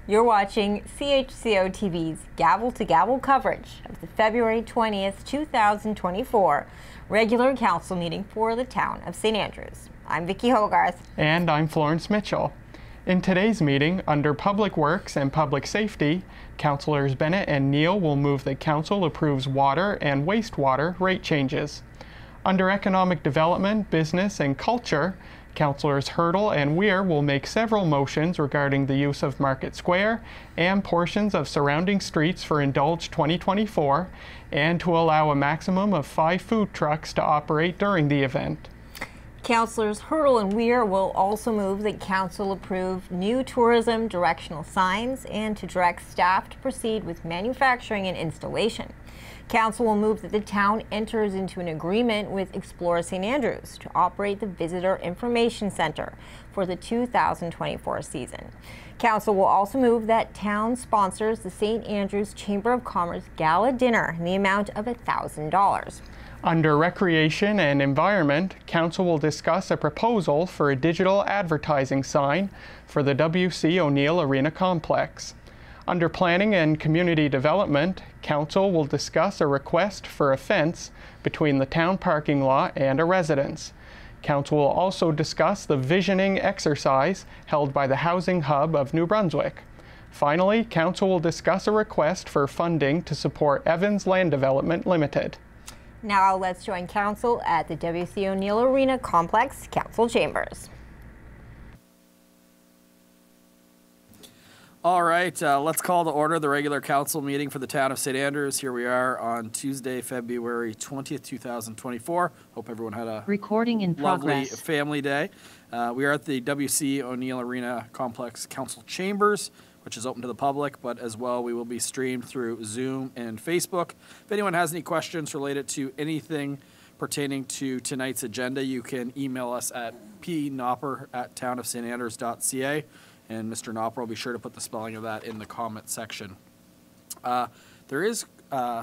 You're watching CHCO-TV's gavel-to-gavel coverage of the February 20th, 2024 regular council meeting for the town of St. Andrews. I'm Vicki Hogarth. And I'm Florence Mitchell. In today's meeting, under Public Works and Public Safety, Councillors Bennett and Neal will move that Council approves water and wastewater rate changes. Under Economic Development, Business and Culture, Councillors Hurdle and Weir will make several motions regarding the use of Market Square and portions of surrounding streets for Indulge 2024 and to allow a maximum of 5 food trucks to operate during the event. Councillors Hurdle and Weir will also move that Council approve new tourism directional signs and to direct staff to proceed with manufacturing and installation. Council will move that the town enters into an agreement with Explore St. Andrews to operate the Visitor Information Center for the 2024 season. Council will also move that town sponsors the St. Andrews Chamber of Commerce Gala Dinner in the amount of $1,000. Under Recreation and Environment, Council will discuss a proposal for a digital advertising sign for the W.C. O'Neill Arena Complex. Under Planning and Community Development, Council will discuss a request for a fence between the town parking lot and a residence. Council will also discuss the visioning exercise held by the Housing Hub of New Brunswick. Finally, Council will discuss a request for funding to support Evans Land Development Limited. Now let's join Council at the W.C. O'Neill Arena Complex Council Chambers. All right, let's call to order the regular council meeting for the town of St. Andrews. Here we are on Tuesday, February 20th, 2024. Hope everyone had a lovely family day. We are at the W.C. O'Neill Arena Complex Council Chambers, which is open to the public, but as well we will be streamed through Zoom and Facebook. If anyone has any questions related to anything pertaining to tonight's agenda, you can email us at pnopper@townofstanders.ca. And Mr. Knopper will be sure to put the spelling of that in the comment section. There is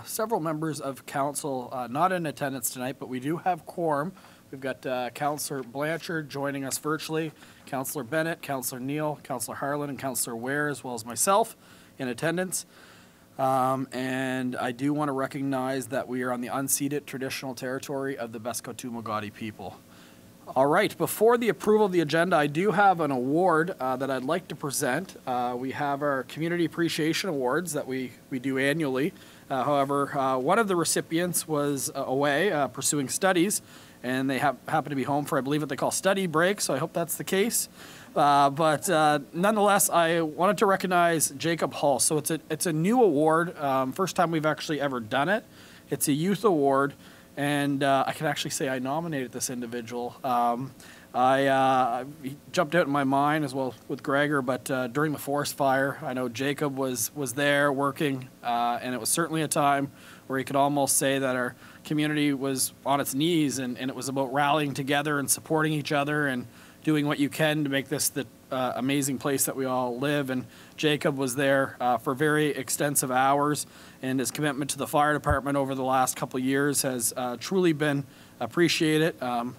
several members of council not in attendance tonight, but we do have quorum. We've got Councillor Blanchard joining us virtually, Councillor Bennett, Councillor Neal, Councillor Harlan, and Councillor Ware, as well as myself in attendance. And I do want to recognize that we are on the unceded traditional territory of the Beskotu-Magadi people. All right, before the approval of the agenda, I do have an award that I'd like to present. We have our Community Appreciation Awards that we do annually. However, one of the recipients was away pursuing studies, and they happen to be home for, I believe, what they call study break, so I hope that's the case. But nonetheless, I wanted to recognize Jacob Hall. So it's a new award, first time we've actually ever done it. It's a youth award. And I can actually say I nominated this individual. He jumped out in my mind as well with Gregor, but during the forest fire, I know Jacob was there working, and it was certainly a time where you could almost say that our community was on its knees, and it was about rallying together and supporting each other and doing what you can to make this the amazing place that we all live. And Jacob was there for very extensive hours, and his commitment to the fire department over the last couple of years has truly been appreciated. I'm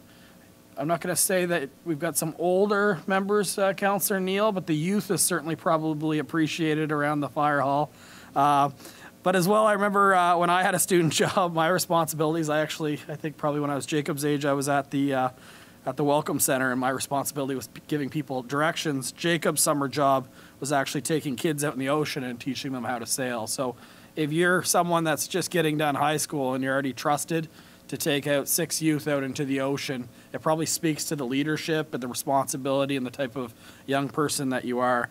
not going to say that we've got some older members, Councillor Neal, but the youth is certainly probably appreciated around the fire hall. But as well, I remember when I had a student job, my responsibilities, I think probably when I was Jacob's age, I was at the Welcome Center, and my responsibility was giving people directions. Jacob's summer job was actually taking kids out in the ocean and teaching them how to sail. So if you're someone that's just getting done high school and you're already trusted to take out 6 youth out into the ocean, it probably speaks to the leadership and the responsibility and the type of young person that you are.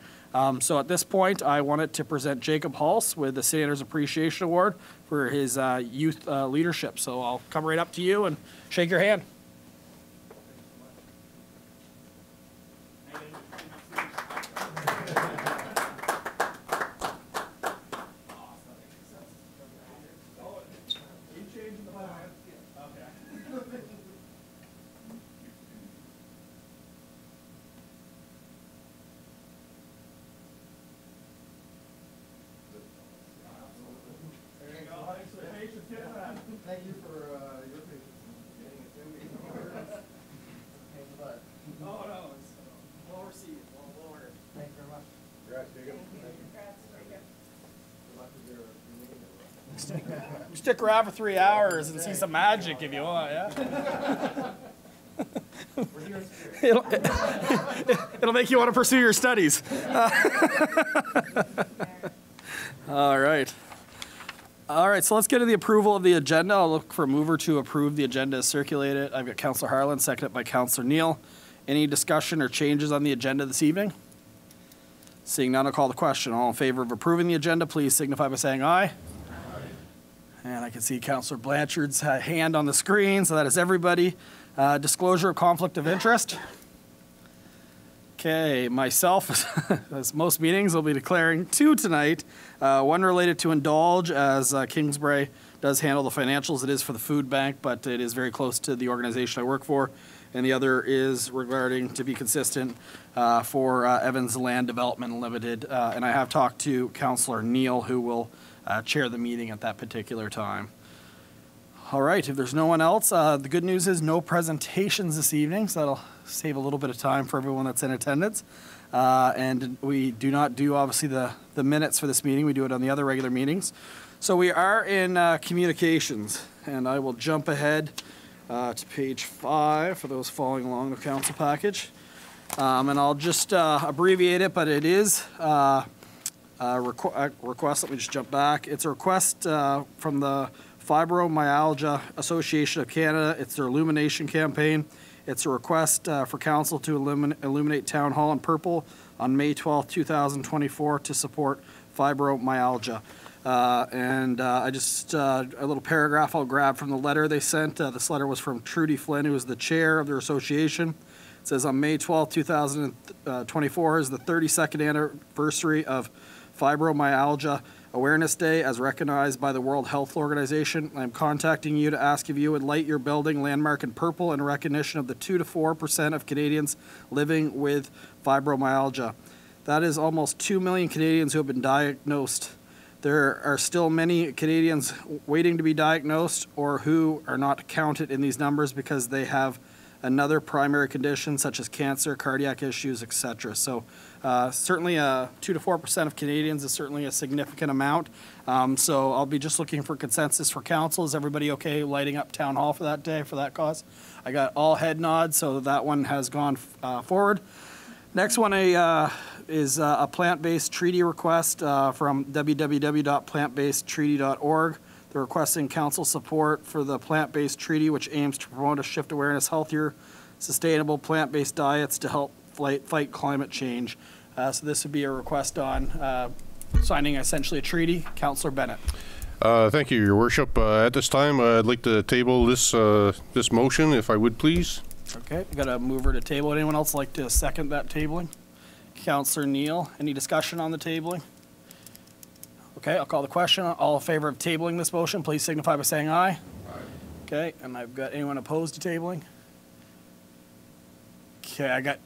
So at this point, I wanted to present Jacob Hulse with the St. Andrews Appreciation Award for his youth leadership. So I'll come right up to you and shake your hand. Thank you for your patience in getting it to me. Oh, no, it's lower seat, lower. Thank you very much. Congrats, Jacob. Thank you. Stick around for 3 hours and see some magic if you want, yeah? It'll make you want to pursue your studies. All right. All right, so let's get to the approval of the agenda. I'll look for a mover to approve the agenda as circulated. I've got Councillor Harlan, seconded by Councillor Neal. Any discussion or changes on the agenda this evening? Seeing none, I'll call the question. All in favor of approving the agenda, please signify by saying aye. And I can see Councillor Blanchard's hand on the screen, so that is everybody. Disclosure of conflict of interest. Okay, myself, as most meetings, will be declaring two tonight. One related to Indulge, as Kingsbury does handle the financials. It is for the food bank, but it is very close to the organization I work for. And the other is regarding, to be consistent, for Evans Land Development Limited. And I have talked to Councillor Neal, who will chair the meeting at that particular time. All right, if there's no one else, the good news is no presentations this evening, so that'll save a little bit of time for everyone that's in attendance. And we do not do, obviously, the minutes for this meeting. We do it on the other regular meetings. So we are in communications, and I will jump ahead to page 5 for those following along the council package. And I'll just abbreviate it, but it is a request. Let me just jump back. It's a request from the Fibromyalgia Association of Canada. It's their illumination campaign. It's a request for council to illuminate Town Hall in purple on May 12th, 2024 to support fibromyalgia. I just, a little paragraph I'll grab from the letter they sent. This letter was from Trudy Flynn, who is the chair of their association. It says on May 12th, 2024 is the 32nd anniversary of Fibromyalgia Awareness Day as recognized by the World Health Organization. I'm contacting you to ask if you would light your building landmark in purple in recognition of the 2 to 4% of Canadians living with fibromyalgia. That is almost 2 million Canadians who have been diagnosed. There are still many Canadians waiting to be diagnosed or who are not counted in these numbers because they have another primary condition such as cancer, cardiac issues, etc. So certainly 2 to 4% of Canadians is certainly a significant amount. So I'll be just looking for consensus for council. Is everybody okay lighting up Town Hall for that day, for that cause? I got all head nods, so that one has gone forward. Next one is a plant-based treaty request from www.plantbasedtreaty.org. They're requesting council support for the plant-based treaty, which aims to promote a shift awareness, healthier, sustainable plant-based diets to help fight climate change. So this would be a request on signing essentially a treaty. Councillor Bennett. Thank you, Your Worship. At this time, I'd like to table this motion, if I would, please. Okay, we got a mover to table. Would anyone else like to second that tabling? Councillor Neal. Any discussion on the tabling? Okay, I'll call the question. All in favor of tabling this motion, please signify by saying aye. Aye. Okay, and I've got anyone opposed to tabling? Okay, I got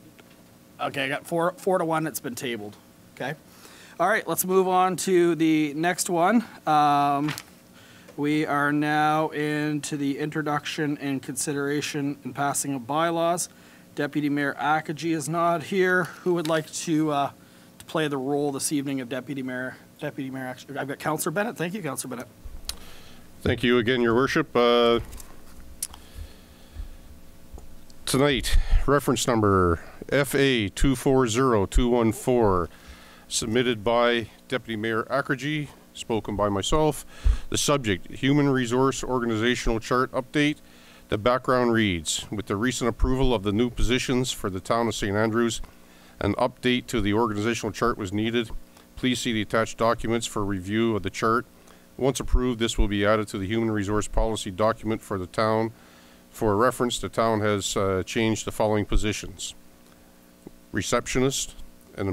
4 to 1. It's been tabled. Okay. All right, let's move on to the next one. We are now into the introduction and consideration and passing of bylaws. Deputy Mayor Akaji is not here. Who would like to play the role this evening of Deputy Mayor? Deputy Mayor, actually, I've got Councillor Bennett. Thank you, Councillor Bennett. Thank you again, Your Worship. Tonight, reference number FA 240214, submitted by Deputy Mayor Akaji, spoken by myself. The subject, Human Resource Organizational Chart Update. The background reads, with the recent approval of the new positions for the town of St. Andrews, an update to the organizational chart was needed. Please see the attached documents for review of the chart. Once approved, this will be added to the Human Resource Policy document for the town. For reference, the town has changed the following positions: receptionist, an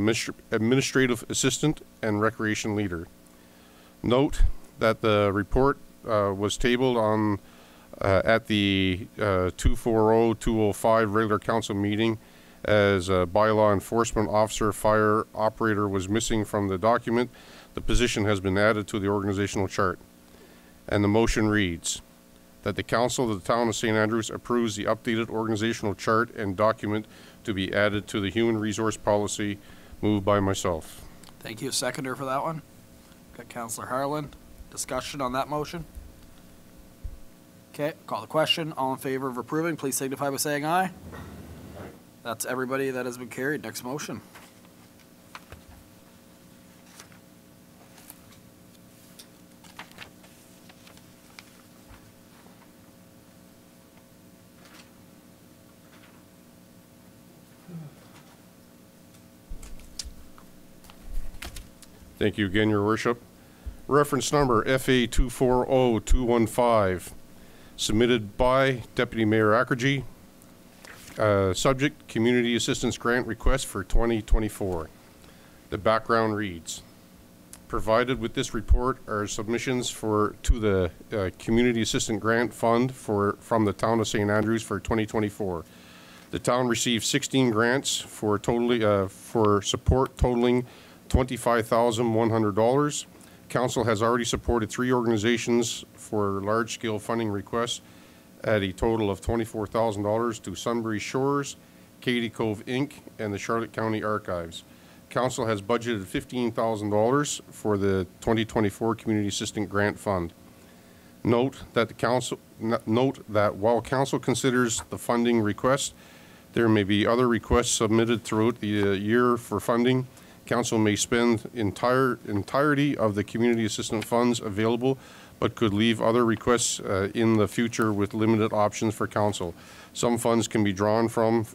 administrative assistant, and recreation leader. Note that the report was tabled on at the 240-205 regular council meeting, as a bylaw enforcement officer fire operator was missing from the document. The position has been added to the organizational chart. And the motion reads that the council of the town of St. Andrews approves the updated organizational chart and document to be added to the human resource policy, moved by myself. Thank you. Seconder for that one? Got Councillor Harlan. Discussion on that motion? Okay, call the question. All in favor of approving, please signify by saying aye. That's everybody that has been carried. Next motion. Thank you again, Your Worship. Reference number FA 240215, submitted by Deputy Mayor Akergy. Subject, Community Assistance Grant Request for 2024. The background reads, provided with this report are submissions to the Community Assistance Grant Fund from the Town of St. Andrews for 2024. The town received 16 grants for support totaling $25,100. Council has already supported 3 organizations for large-scale funding requests at a total of $24,000 to Sunbury Shores, Katy Cove Inc., and the Charlotte County Archives. Council has budgeted $15,000 for the 2024 Community Assistance Grant Fund. Note that while Council considers the funding request, there may be other requests submitted throughout the year for funding. Council may spend entirety of the community assistance funds available, but could leave other requests in the future with limited options for Council. Some funds can be drawn from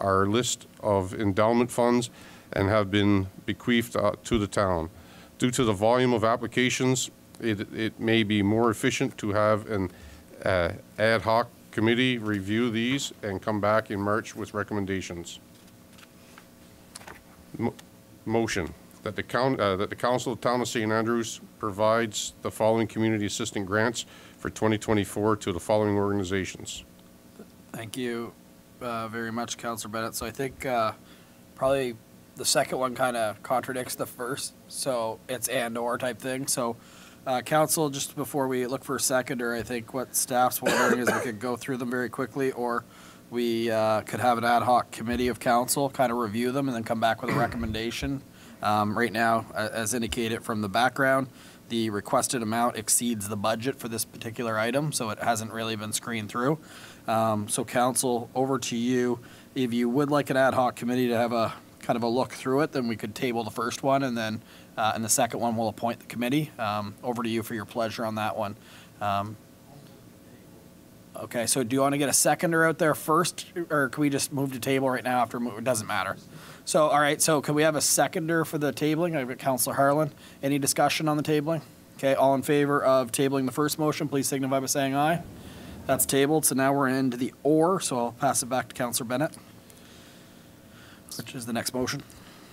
our list of endowment funds and have been bequeathed to the town. Due to the volume of applications, it may be more efficient to have an ad hoc committee review these and come back in March with recommendations. Motion that the Council of Town of St. Andrews provides the following community assistance grants for 2024 to the following organizations. Thank you very much, Councillor Bennett. So I think probably the second one kind of contradicts the first, so it's and/or type thing. So Council, just before we look for a seconder, I think what staff's wondering is we could go through them very quickly, or we could have an ad hoc committee of council kind of review them and then come back with a recommendation. Right now, as indicated from the background, the requested amount exceeds the budget for this particular item, so it hasn't really been screened through. So council, over to you. If you would like an ad hoc committee to have a kind of a look through it, then we could table the first one, and then in the second one we'll appoint the committee. Over to you for your pleasure on that one. Okay, so do you want to get a seconder out there first, or can we just move to table right now after it doesn't matter? So, all right, so can we have a seconder for the tabling? I've got Councillor Harlan. Any discussion on the tabling? Okay, all in favor of tabling the first motion, please signify by saying aye. That's tabled, so now we're into the or, so I'll pass it back to Councillor Bennett, which is the next motion.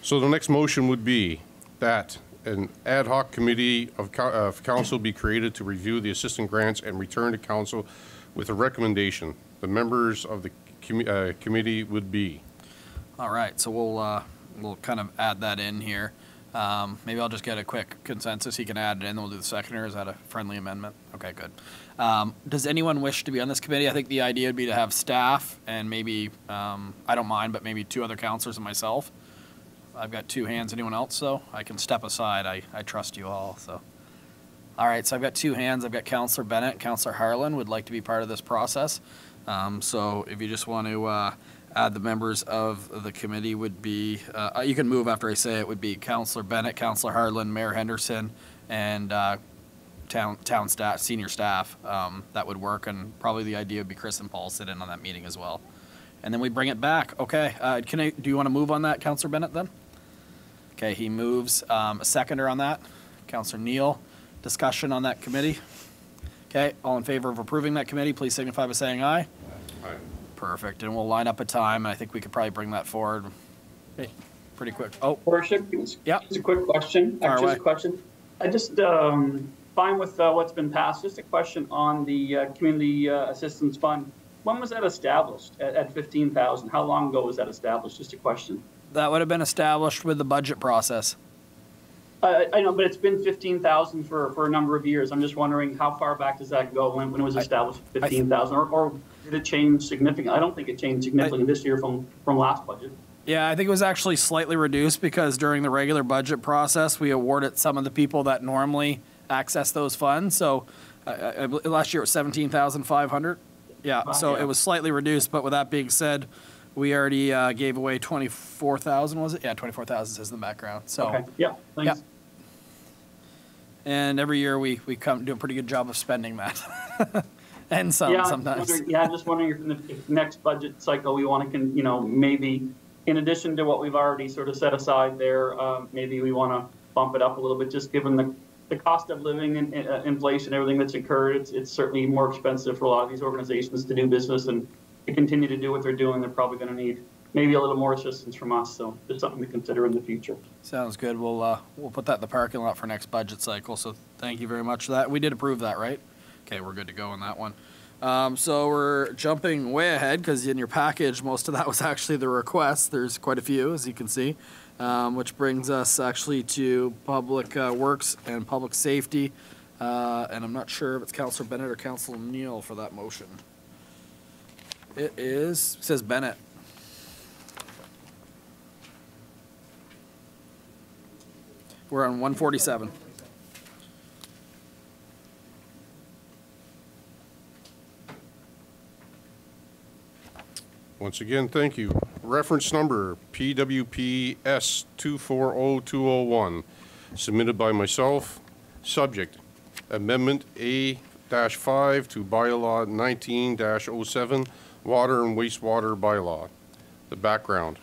So the next motion would be that an ad hoc committee of council be created to review the assistant grants and return to council with a recommendation. The members of the committee would be. All right, so we'll kind of add that in here. Maybe I'll just get a quick consensus. He can add it in, then we'll do the seconder. Is that a friendly amendment? Okay, good. Does anyone wish to be on this committee? I think the idea would be to have staff and maybe, I don't mind, but maybe 2 other councillors and myself. I've got 2 hands. Anyone else, though? I can step aside. I trust you all, so. All right, so I've got 2 hands. I've got Councillor Bennett, Councillor Harlan would like to be part of this process. So if you just want to add the members of the committee would be, you can move after I say it, would be Councillor Bennett, Councillor Harlan, Mayor Henderson, and town staff, senior staff. That would work, and probably the idea would be Chris and Paul sit in on that meeting as well. And then we bring it back. Okay, do you want to move on that, Councillor Bennett, then? Okay, he moves. A seconder on that, Councillor Neal. Discussion on that committee? Okay, all in favor of approving that committee, please signify by saying aye. Aye. Perfect, and we'll line up a time, and I think we could probably bring that forward pretty quick. Oh, Worship, yeah. Just a quick question. Actually, just a question. I just fine with what's been passed. Just a question on the Community Assistance Fund. When was that established at 15,000? How long ago was that established? Just a question. That would have been established with the budget process. I know, but it's been 15,000 for a number of years. I'm just wondering how far back does that go when it was established 15,000, or did it change significantly? I don't think it changed significantly this year from last budget. Yeah, I think it was actually slightly reduced because during the regular budget process, we awarded some of the people that normally access those funds. So last year it was 17,500. Yeah, so it was slightly reduced, but with that being said, we already gave away 24,000, was it? Yeah, 24,000 says in the background. So, Okay, yeah, thanks. Yeah. And every year we come do a pretty good job of spending that. And sometimes. I'm just wondering if next budget cycle we want to, maybe in addition to what we've already sort of set aside there, maybe we want to bump it up a little bit, just given the cost of living and inflation, everything that's occurred. It's certainly more expensive for a lot of these organizations to do business, and to continue to do what they're doing, they're probably going to need maybe a little more assistance from us. So just something to consider in the future. Sounds good. We'll put that in the parking lot for next budget cycle. So thank you very much for that. We did approve that, right? Okay, we're good to go on that one. So we're jumping way ahead because in your package, most of that was actually the request. There's quite a few, as you can see, which brings us actually to Public Works and Public Safety. And I'm not sure if it's Councillor Bennett or Councillor Neal for that motion. It says Bennett. We're on 147. Once again, thank you. Reference number PWP S240201, submitted by myself. Subject, Amendment A-5 to Bylaw 19-07, Water and Wastewater Bylaw. The background.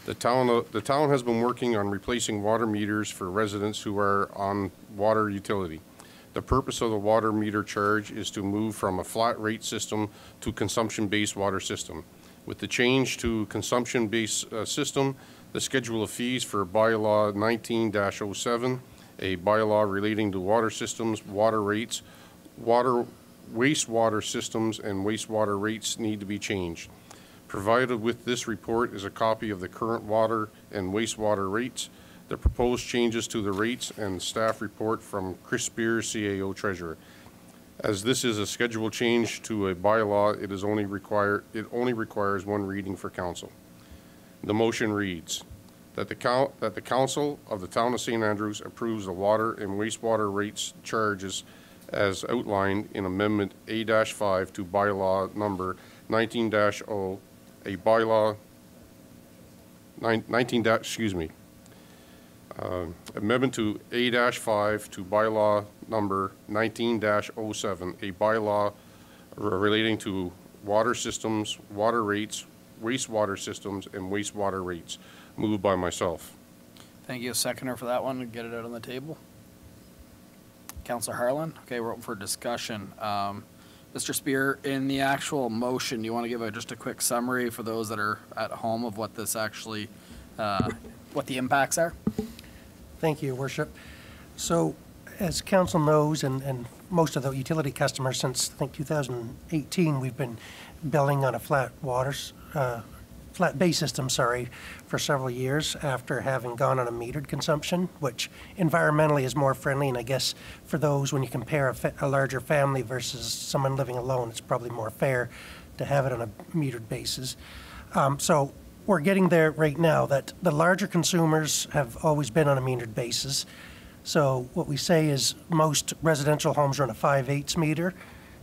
The town has been working on replacing water meters for residents who are on water utility. The purpose of the water meter charge is to move from a flat rate system to consumption-based water system. With the change to consumption-based system, the schedule of fees for Bylaw 19-07, a bylaw relating to water systems, water rates, wastewater systems, and wastewater rates need to be changed. Provided with this report is a copy of the current water and wastewater rates, the proposed changes to the rates, and staff report from Chris Spears, CAO Treasurer. As this is a schedule change to a bylaw, it only requires one reading for council. The motion reads that the council of the town of St. Andrews approves the water and wastewater rates charges as outlined in Amendment A-5 to bylaw number 19-0, a bylaw amendment to A-5 to bylaw number 19-07, a bylaw relating to water systems, water rates, wastewater systems, and wastewater rates. Moved by myself. Thank you. Seconder for that one to get it out on the table. Councillor Harlan. Okay, we're open for discussion. Mr. Spear, in the actual motion, do you want to give just a quick summary for those that are at home of what this actually, what the impacts are? Thank you, Your Worship. So, as Council knows, and most of the utility customers since, I think, 2018, we've been billing on a flat base system, for several years after having gone on a metered consumption, which environmentally is more friendly. And I guess for those, when you compare a larger family versus someone living alone, it's probably more fair to have it on a metered basis. So we're getting there right now that the larger consumers have always been on a metered basis. So what we say is most residential homes are on a 5/8 meter,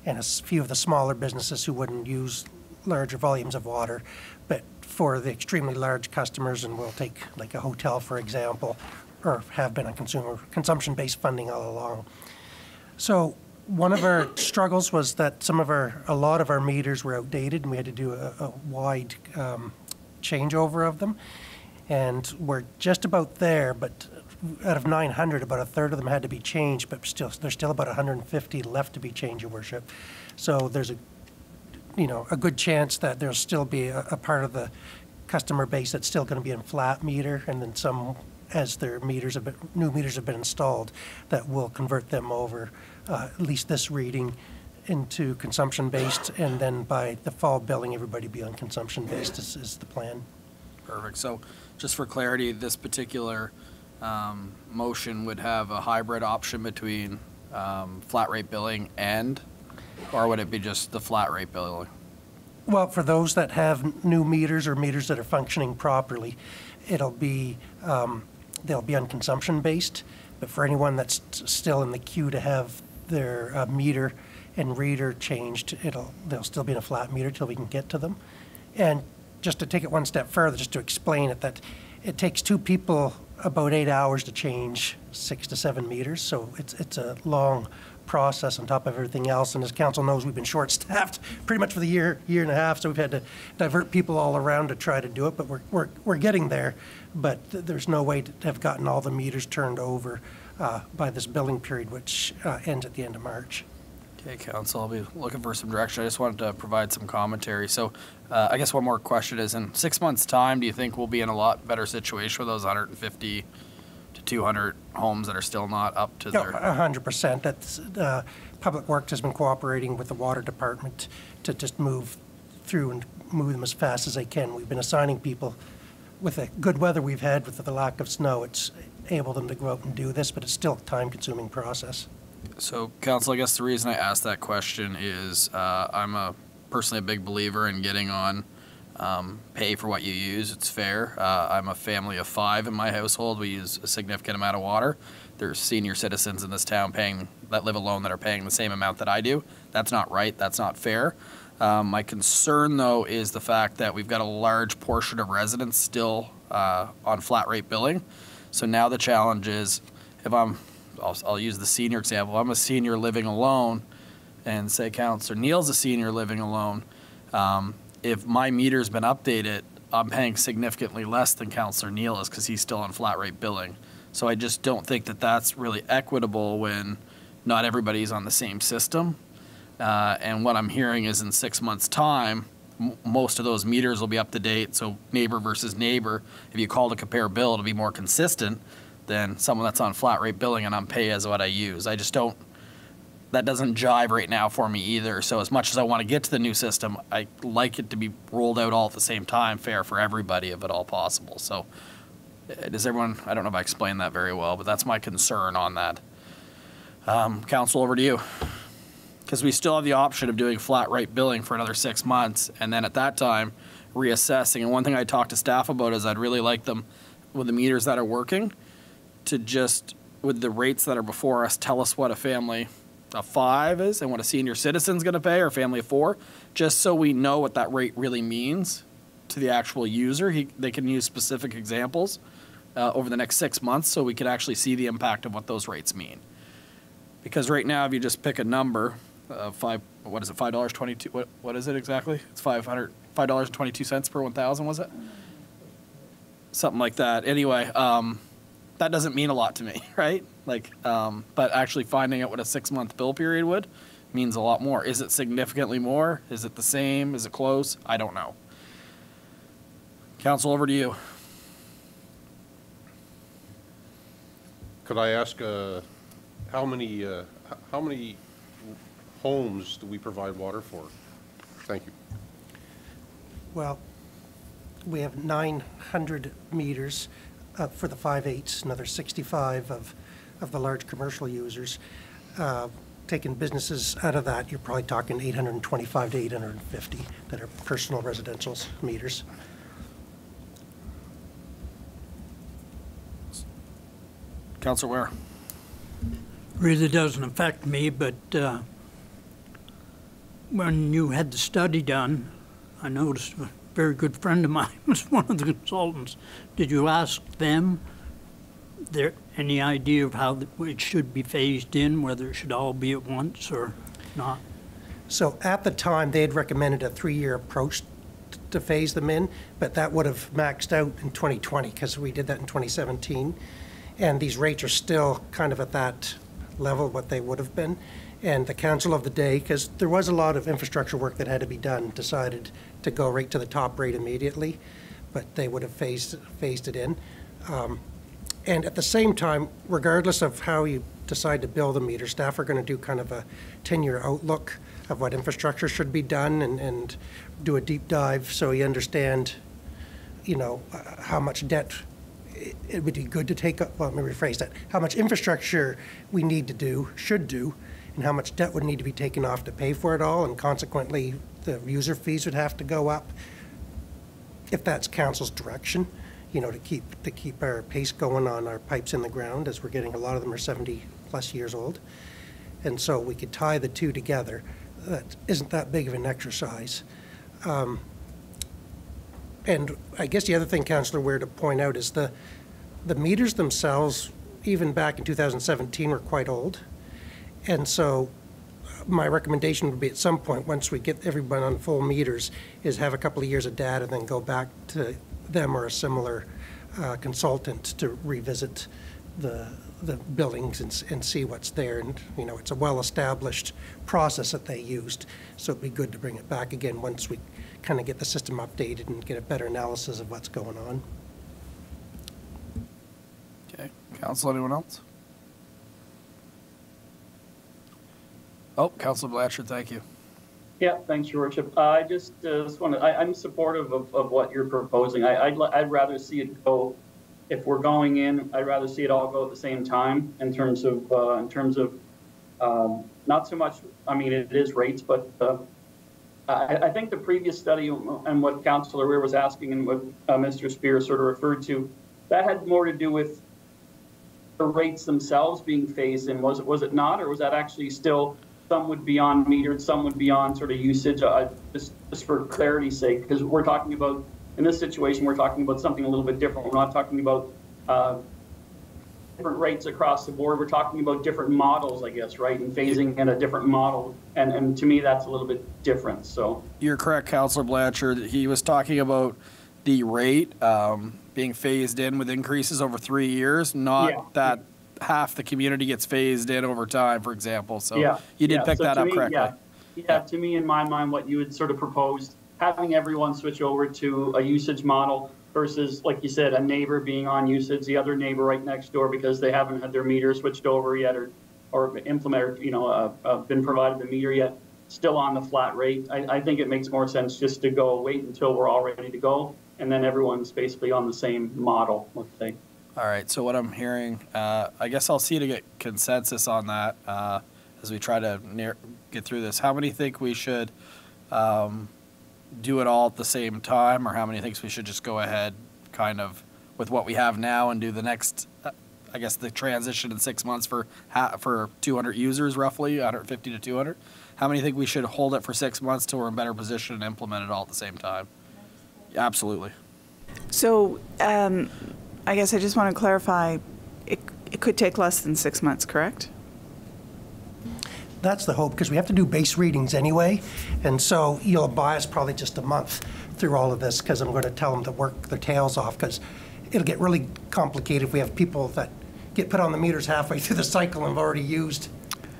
and a few of the smaller businesses who wouldn't use larger volumes of water. But for the extremely large customers, and we'll take like a hotel, for example, or have been on consumption-based funding all along. So one of our struggles was that a lot of our meters were outdated, and we had to do a wide changeover of them. And we're just about there, but out of 900, about a third of them had to be changed, but there's still about 150 left to be changed, Your Worship. So there's a good chance that there'll still be a part of the customer base that's still going to be in flat meter, and then some, as their new meters have been installed, that will convert them over, at least this reading, into consumption-based, and then by the fall billing, everybody be on consumption-based is the plan. Perfect. So just for clarity, this particular motion would have a hybrid option between flat rate billing or would it be just the flat rate billing? Well, for those that have new meters or meters that are functioning properly, they'll be on consumption-based. But for anyone that's still in the queue to have their meter and reader changed, they'll still be in a flat meter till we can get to them. And just to take it one step further, just to explain it, that it takes 2 people about 8 hours to change 6 to 7 meters. So it's a long process on top of everything else. And as council knows, we've been short-staffed pretty much for the year and a half. So we've had to divert people all around to try to do it. But we're getting there. But there's no way to have gotten all the meters turned over by this billing period, which ends at the end of March. Okay, council, I'll be looking for some direction. I just wanted to provide some commentary. So I guess one more question is, in 6 months' time, do you think we'll be in a lot better situation with those 150 to 200 homes that are still not up to their... 100%. That's, Public Works has been cooperating with the water department to just move through and move them as fast as they can. We've been assigning people with the good weather we've had with the lack of snow. It's able them to go out and do this, but it's still a time-consuming process. So, council, I guess the reason I asked that question is I'm personally a big believer in getting on pay for what you use. It's fair. I'm a family of 5 in my household. We use a significant amount of water. There's senior citizens in this town that live alone that are paying the same amount that I do. That's not right. That's not fair. My concern, though, is the fact that we've got a large portion of residents still on flat rate billing. So now the challenge is, if I'll use the senior example. I'm a senior living alone, and say Councillor Neal's a senior living alone. If my meter's been updated, I'm paying significantly less than Councillor Neal is because he's still on flat rate billing. So I just don't think that that's really equitable when not everybody's on the same system. And what I'm hearing is in 6 months' time, most of those meters will be up to date. So neighbor versus neighbor, if you call to compare bill, it'll be more consistent than someone that's on flat rate billing and I'm pay as what I use. I just don't, that doesn't jive right now for me either. So as much as I want to get to the new system, I like it to be rolled out all at the same time, fair for everybody if at all possible. So does everyone, I don't know if I explained that very well, but that's my concern on that. Council, over to you. Because we still have the option of doing flat rate billing for another 6 months and then at that time reassessing. And one thing I talked to staff about is I'd really like them with the meters that are working to just, with the rates that are before us, tell us what a family of 5 is and what a senior citizen's going to pay, or a family of 4, just so we know what that rate really means to the actual user. They can use specific examples over the next 6 months so we can actually see the impact of what those rates mean. Because right now, if you just pick a number, what is it, $5.22, what is it exactly? It's $5.22 per 1,000, was it? Something like that. Anyway, that doesn't mean a lot to me, right? Like, but actually finding out what a 6-month bill period would means a lot more. Is it significantly more? Is it the same? Is it close? I don't know. Council, over to you. Could I ask how many homes do we provide water for? Thank you. Well, we have 900 meters for the 5/8, another 65 of the large commercial users. Taking businesses out of that, you're probably talking 825 to 850 that are personal residential meters. Councillor Ware. Really doesn't affect me, but when you had the study done, I noticed a very good friend of mine was one of the consultants. Did you ask them any idea of how it should be phased in, whether it should all be at once or not? So at the time, they had recommended a 3-year approach to phase them in, but that would have maxed out in 2020 because we did that in 2017. And these rates are still kind of at that level, what they would have been. And the council of the day, because there was a lot of infrastructure work that had to be done, decided to go right to the top rate immediately, but they would have phased it in. And at the same time, regardless of how you decide to build a meter, staff are going to do kind of a 10-year outlook of what infrastructure should be done and do a deep dive so you understand, how much debt it would be good to take up. Well, let me rephrase that. How much infrastructure we need to do, should do, and how much debt would need to be taken off to pay for it all, and consequently the user fees would have to go up if that's council's direction. you know, to keep our pace going on our pipes in the ground, as we're getting, a lot of them are 70+ years old. And so we could tie the two together. That isn't that big of an exercise. And I guess the other thing, Councillor Ware, to point out is the meters themselves, even back in 2017, were quite old. And so my recommendation would be, at some point, once we get everyone on full meters, is have a couple of years of data, then go back to them or a similar consultant to revisit the buildings and see what's there. And, you know, it's a well-established process that they used, so it'd be good to bring it back again once we kind of get the system updated and get a better analysis of what's going on. Okay, Council, anyone else? Oh, Councilor Blanchard, thank you. Yeah, thanks, Your Worship. I just want to, I'm supportive of what you're proposing. I'd rather see it go, if we're going in, I'd rather see it all go at the same time in terms of not so much, I mean, it is rates, but I think the previous study and what Councillor Weir was asking and what Mr. Spear sort of referred to, that had more to do with the rates themselves being phased in. Was it not, or was that actually still, some would be on metered, some would be on sort of usage, just for clarity's sake, because we're talking about, in this situation, we're talking about something a little bit different. We're not talking about different rates across the board. We're talking about different models, I guess, right? And phasing in a different model. And to me, that's a little bit different, so. You're correct, Councillor Blanchard. He was talking about the rate being phased in with increases over 3 years, not that half the community gets phased in over time, for example. So you did pick that up correctly. Yeah, to me, in my mind, what you had sort of proposed, having everyone switch over to a usage model versus, like you said, a neighbor being on usage, the other neighbor right next door because they haven't had their meter switched over yet or implemented, you know, been provided the meter yet, still on the flat rate. I think it makes more sense just to go wait until we're all ready to go, and then everyone's basically on the same model, let's say. All right, so what I'm hearing, I guess I'll see to get consensus on that as we try to get through this. How many think we should do it all at the same time, or how many thinks we should just go ahead kind of with what we have now and do the next, I guess the transition in 6 months for 200 users roughly, 150 to 200? How many think we should hold it for 6 months till we're in better position and implement it all at the same time? Absolutely. So I guess I just want to clarify, it could take less than 6 months, correct? That's the hope, because we have to do base readings anyway, and so you'll buy us probably just a month through all of this, because I'm going to tell them to work their tails off, because it'll get really complicated if we have people that get put on the meters halfway through the cycle and have already used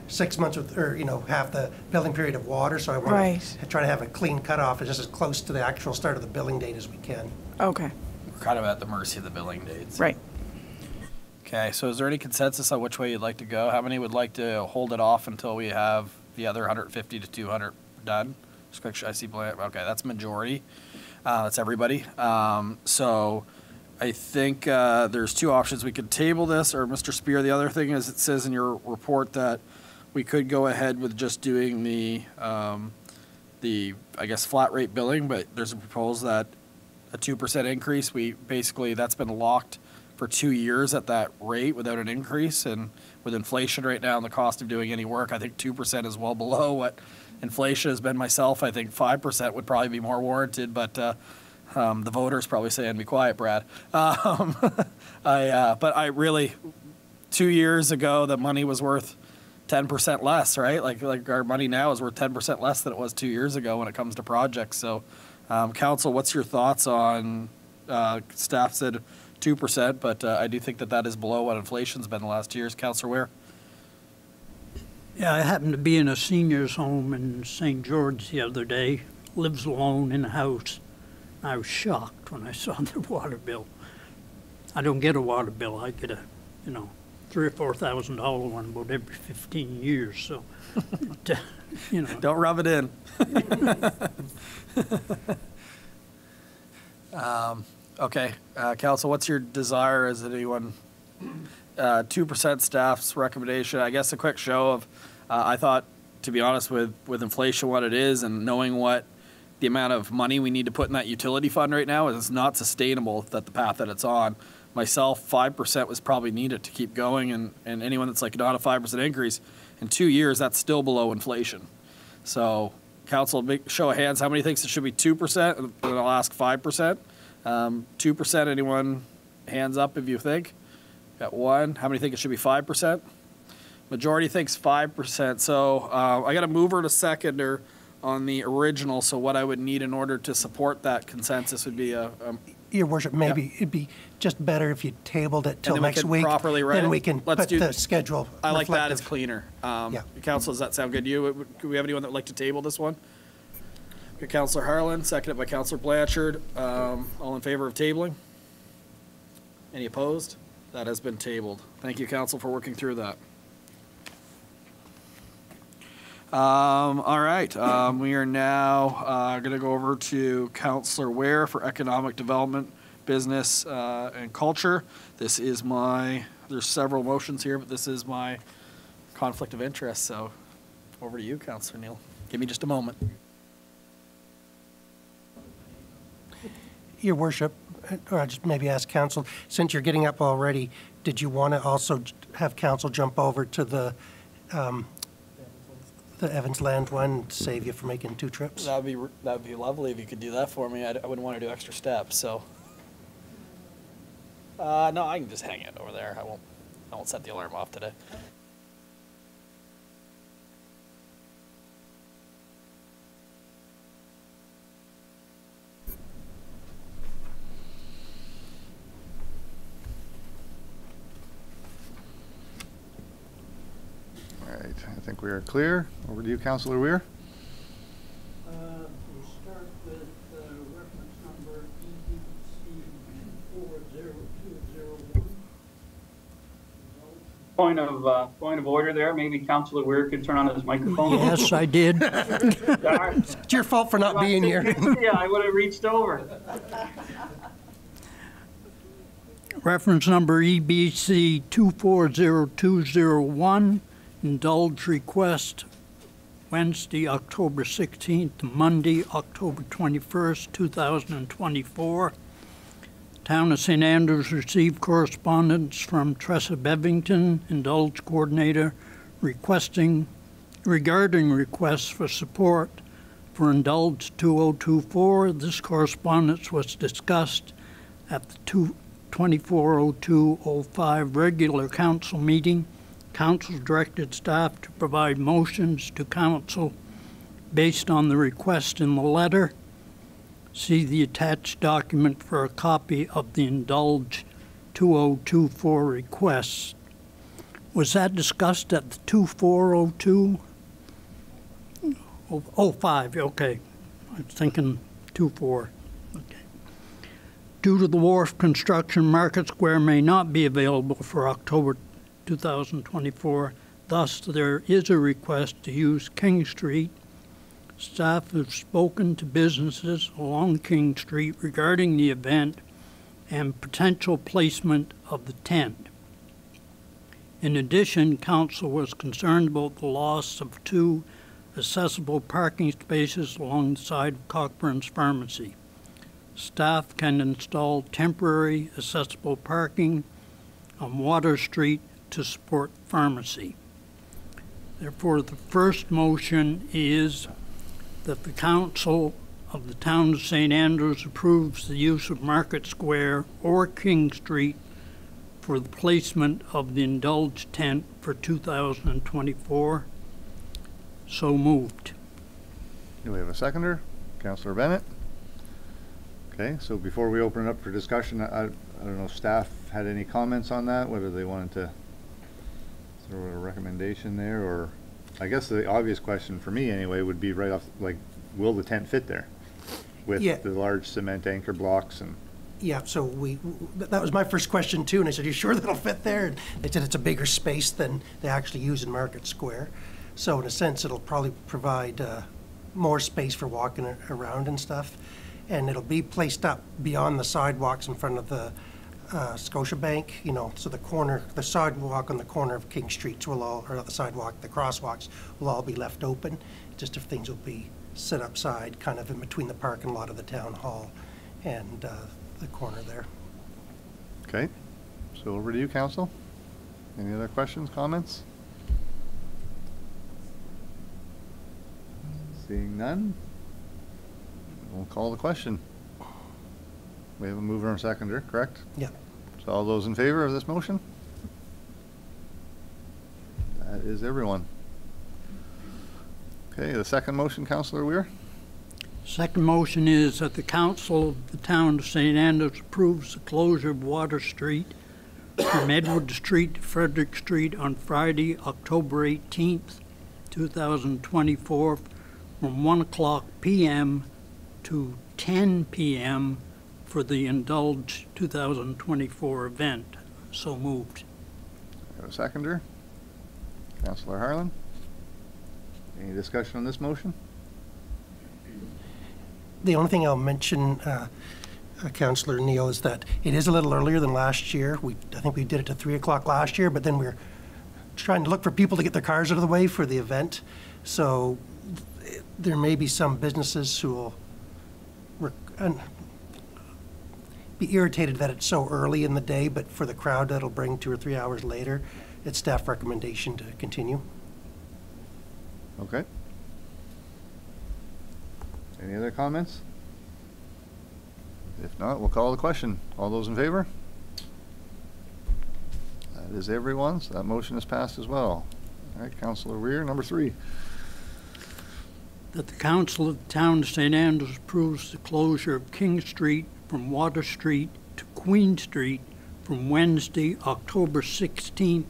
6 months or, you know, half the billing period of water. So I want to try to have a clean cutoff, just as close to the actual start of the billing date as we can. Okay. We're kind of at the mercy of the billing dates. Right. Okay, so is there any consensus on which way you'd like to go? How many would like to hold it off until we have the other 150 to 200 done? Just quick, I see, okay, that's majority. That's everybody. So I think there's two options. We could table this, or Mr. Spear, the other thing is it says in your report that we could go ahead with just doing the I guess, flat rate billing, but there's a proposal that a 2% increase, that's been locked for 2 years at that rate without an increase, and with inflation right now and the cost of doing any work, I think 2% is well below what inflation has been myself. I think 5% would probably be more warranted, but the voters probably saying, be quiet, Brad. But I really, 2 years ago, the money was worth 10% less, right? Like our money now is worth 10% less than it was 2 years ago when it comes to projects. So, Council, what's your thoughts on, staff said 2%, but I do think that is below what inflation's been the last 2 years. Councillor Ware? Yeah, I happened to be in a senior's home in St. George the other day, lives alone in a house. I was shocked when I saw their water bill. I don't get a water bill. I get a, $3,000 or $4,000 one about every 15 years. So, Don't rub it in. Okay, Council, what's your desire? Is it anyone? 2% staff's recommendation. I guess a quick show of, I thought, to be honest, with inflation what it is and knowing what the amount of money we need to put in that utility fund right now is not sustainable, that the path that it's on. Myself, 5% was probably needed to keep going, and anyone that's like not a 5% increase, in 2 years, that's still below inflation. So council, big show of hands, how many thinks it should be 2%? And then I'll ask 5%. 2%, anyone, hands up if you think. Got one. How many think it should be 5%? Majority thinks 5%. So I got a mover and a seconder on the original. So what I would need in order to support that consensus would be Your Worship, maybe it'd be just better if you tabled it till next week. Properly write then it. we can put the schedule. I like that. reflective. It's cleaner. Yeah. Council, does that sound good to you? Do we have anyone that would like to table this one? Okay, Councillor Harlan, seconded by Councillor Blanchard. All in favor of tabling? Any opposed? That has been tabled. Thank you, Council, for working through that. All right, we are now going to go over to Councillor Ware for Economic Development, Business, and Culture. This is there's several motions here, but this is my conflict of interest, so over to you, Councillor Neal. Give me just a moment. Your Worship, or I'll just maybe ask Council, since you're getting up already, did you want to also have Council jump over to the Evans Land one, save you from making 2 trips? That'd be lovely if you could do that for me. I wouldn't want to do extra steps, so. No, I can just hang it over there. I won't set the alarm off today. All right, I think we are clear. Over to you, Councillor Weir. We'll start with reference number EDC 40201. Point of order there. Maybe Councillor Weir could turn on his microphone. Yes, I did. It's your fault for not being here. Yeah, I would have reached over. Reference number EBC 240201, indulge request Wednesday, October 16th to Monday, October 21st, 2024. Town of St. Andrews received correspondence from Tressa Bevington, indulge coordinator, regarding requests for support for indulge 2024. This correspondence was discussed at the 240205 regular council meeting. Council directed staff to provide motions to council based on the request in the letter. See the attached document for a copy of the indulge 2024 requests. Was that discussed at the 2402? 05, okay. I'm thinking 24. Okay. Due to the wharf construction, Market Square may not be available for October 2024. Thus, there is a request to use King Street. Staff have spoken to businesses along King Street regarding the event and potential placement of the tent. In addition, Council was concerned about the loss of 2 accessible parking spaces along the side of Cockburn's Pharmacy. Staff can install temporary accessible parking on Water Street to support pharmacy. Therefore, the first motion is that the Council of the Town of St. Andrews approves the use of Market Square or King Street for the placement of the indulge tent for 2024. So moved. Do we have a seconder? Councillor Bennett. Okay, so before we open it up for discussion, I don't know if staff had any comments on that, whether they wanted to throw a recommendation there, or I guess the obvious question for me anyway would be right off, like, will the tent fit there with the large cement anchor blocks? And yeah, so that was my first question too, and I said, "You sure that'll fit there?" And they said it's a bigger space than they actually use in Market Square. So in a sense, it'll probably provide more space for walking around and stuff, and it'll be placed up beyond the sidewalks in front of the Scotiabank, you know, so the sidewalk on the corner of King Street will all, or not the sidewalk, the crosswalks will all be left open, just if things will be set up side, kind of in between the parking lot of the town hall and the corner there. Okay, so over to you, Council. Any other questions, comments? Seeing none, we'll call the question. We have a mover and a seconder, correct? Yeah. So all those in favor of this motion? That is everyone. Okay, the second motion, Councillor Weir. Second motion is that the Council of the Town of St. Andrews approves the closure of Water Street from Edward Street to Frederick Street on Friday, October 18th, 2024, from 1:00 p.m. to 10 p.m. for the Indulge 2024 event. So moved. Have a seconder? Councillor Harlan. Any discussion on this motion? The only thing I'll mention, Councillor Neal, is that it is a little earlier than last year. I think we did it to 3 o'clock last year, but then we're trying to look for people to get their cars out of the way for the event. So there may be some businesses who will be irritated that it's so early in the day, but for the crowd that'll bring 2 or 3 hours later, it's staff recommendation to continue. Okay. Any other comments? If not, we'll call the question. All those in favor? That is everyone, so that motion is passed as well. All right, Councillor Weir, number 3. That the Council of the Town of St. Andrews approves the closure of King Street from Water Street to Queen Street from Wednesday, October 16th,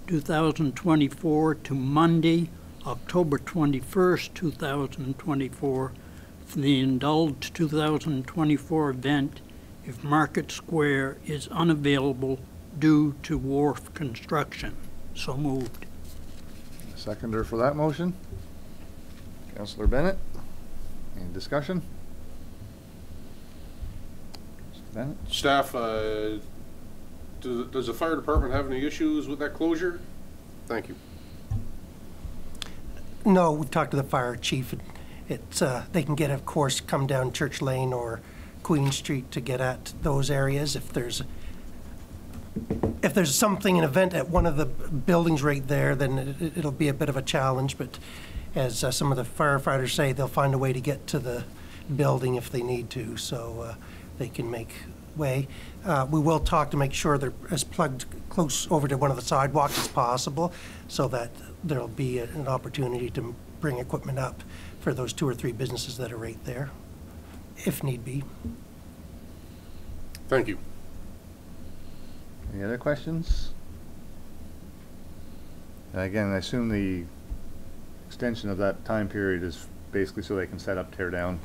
2024 to Monday, October 21st, 2024 for the Indulge 2024 event if Market Square is unavailable due to wharf construction. So moved. Seconder for that motion? Councillor Bennett. Any discussion? Bennett? Staff, does the fire department have any issues with that closure? Thank you. No, we talked to the fire chief. It's they can get, of course, come down Church Lane or Queen Street to get at those areas. If there's something, an event at one of the buildings right there, then it'll be a bit of a challenge. But as some of the firefighters say, they'll find a way to get to the building if they need to, so they can make way. We will talk to make sure they're as plugged close over to one of the sidewalks as possible, so that there'll be an opportunity to bring equipment up for those 2 or 3 businesses that are right there, if need be. Thank you. Any other questions? Again, I assume the extension of that time period is basically so they can set up, tear down.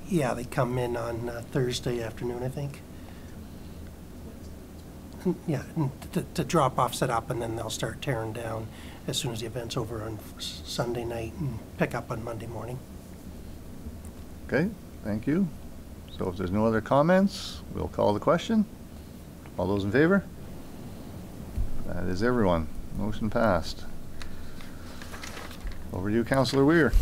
Yeah, they come in on Thursday afternoon, I think. Yeah, to drop off, set up, and then they'll start tearing down as soon as the event's over on Sunday night and pick up on Monday morning. Okay, thank you. So if there's no other comments, we'll call the question. All those in favor? That is everyone. Motion passed. Over to you, Councillor Weir.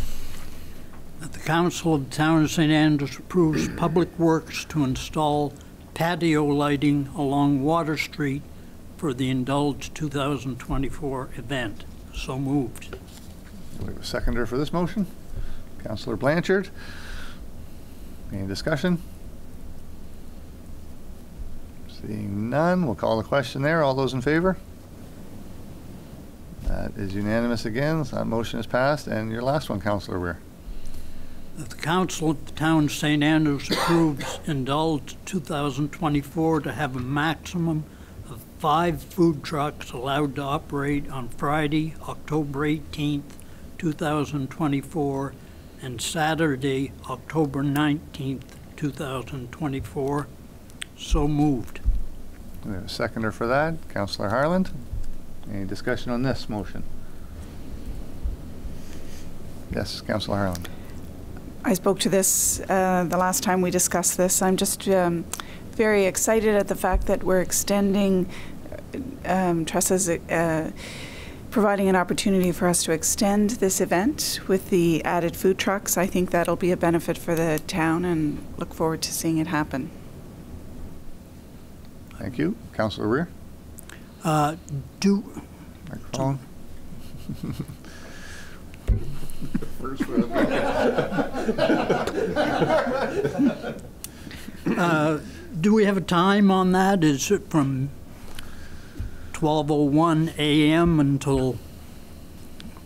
That the Council of the Town of St. Andrews approves Public Works to install patio lighting along Water Street for the Indulge 2024 event. So moved. We have a seconder for this motion. Councillor Blanchard. Any discussion? Seeing none, we'll call the question there. All those in favor? That is unanimous again. So that motion is passed. And your last one, Councillor Weir. That the Council of the Town of St. Andrews approves Indulge 2024 to have a maximum of 5 food trucks allowed to operate on Friday, October 18th, 2024, and Saturday, October 19th, 2024. So moved. We have a seconder for that. Councillor Harland. Any discussion on this motion? Yes, Councillor Harland. I spoke to this the last time we discussed this. I'm just very excited at the fact that we're extending Tressa's providing an opportunity for us to extend this event with the added food trucks. I think that'll be a benefit for the town and look forward to seeing it happen. Thank you. Councillor Weir? Microphone. First one. Do we have a time on that? Is it from 12:01 a.m. until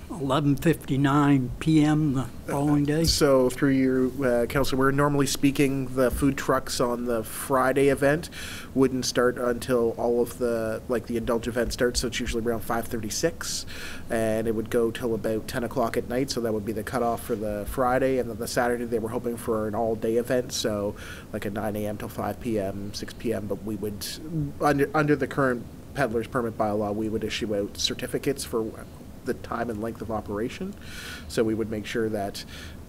11:59 p.m. the following day? So through you, Councillor, we're normally speaking, the food trucks on the Friday event wouldn't start until all of the, like the indulge event starts, so it's usually around 5:36, and it would go till about 10 o'clock at night, so that would be the cutoff for the Friday, and then the Saturday they were hoping for an all-day event, so like a 9 a.m. till 5 p.m., 6 p.m., but we would, under the current peddler's permit bylaw, we would issue out certificates for the time and length of operation, so we would make sure that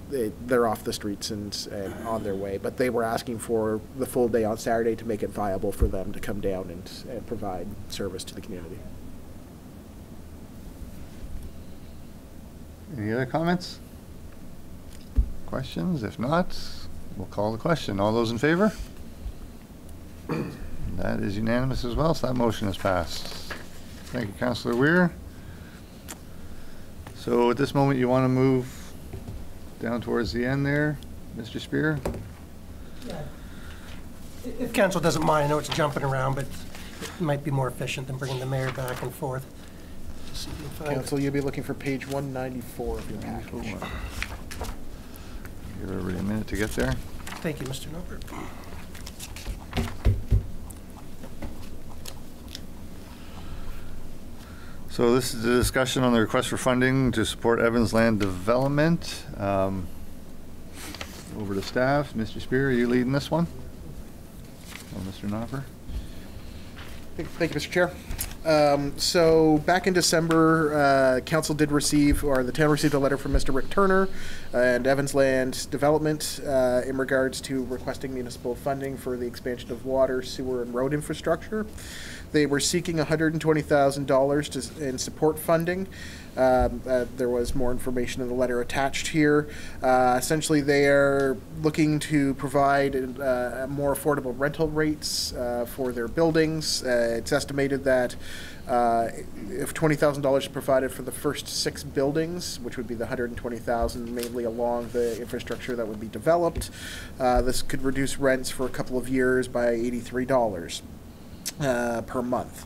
they're off the streets and on their way. But they were asking for the full day on Saturday to make it viable for them to come down and provide service to the community. Any other comments? Questions? If not, we'll call the question. All those in favor? That is unanimous as well, so that motion is passed. Thank you, Councillor Weir. So at this moment, you want to move down towards the end there, Mr. Spear? Yeah. If council doesn't mind, I know it's jumping around, but it might be more efficient than bringing the mayor back and forth. Council, you'll be looking for page 194 of your package. Give everybody a minute to get there. Thank you, Mr. Norbert. So this is the discussion on the request for funding to support Evans Land Development. Over to staff. Mr. Spear, are you leading this one? Or Mr. Knopper? Thank you, Mr. Chair. So back in December, council did receive, or the town received a letter from Mr. Rick Turner and Evans Land Development in regards to requesting municipal funding for the expansion of water, sewer, and road infrastructure. They were seeking $120,000 in support funding. There was more information in the letter attached here. Essentially, they are looking to provide more affordable rental rates for their buildings. It's estimated that if $20,000 is provided for the first 6 buildings, which would be the $120,000 mainly along the infrastructure that would be developed, this could reduce rents for a couple of years by $83 per month.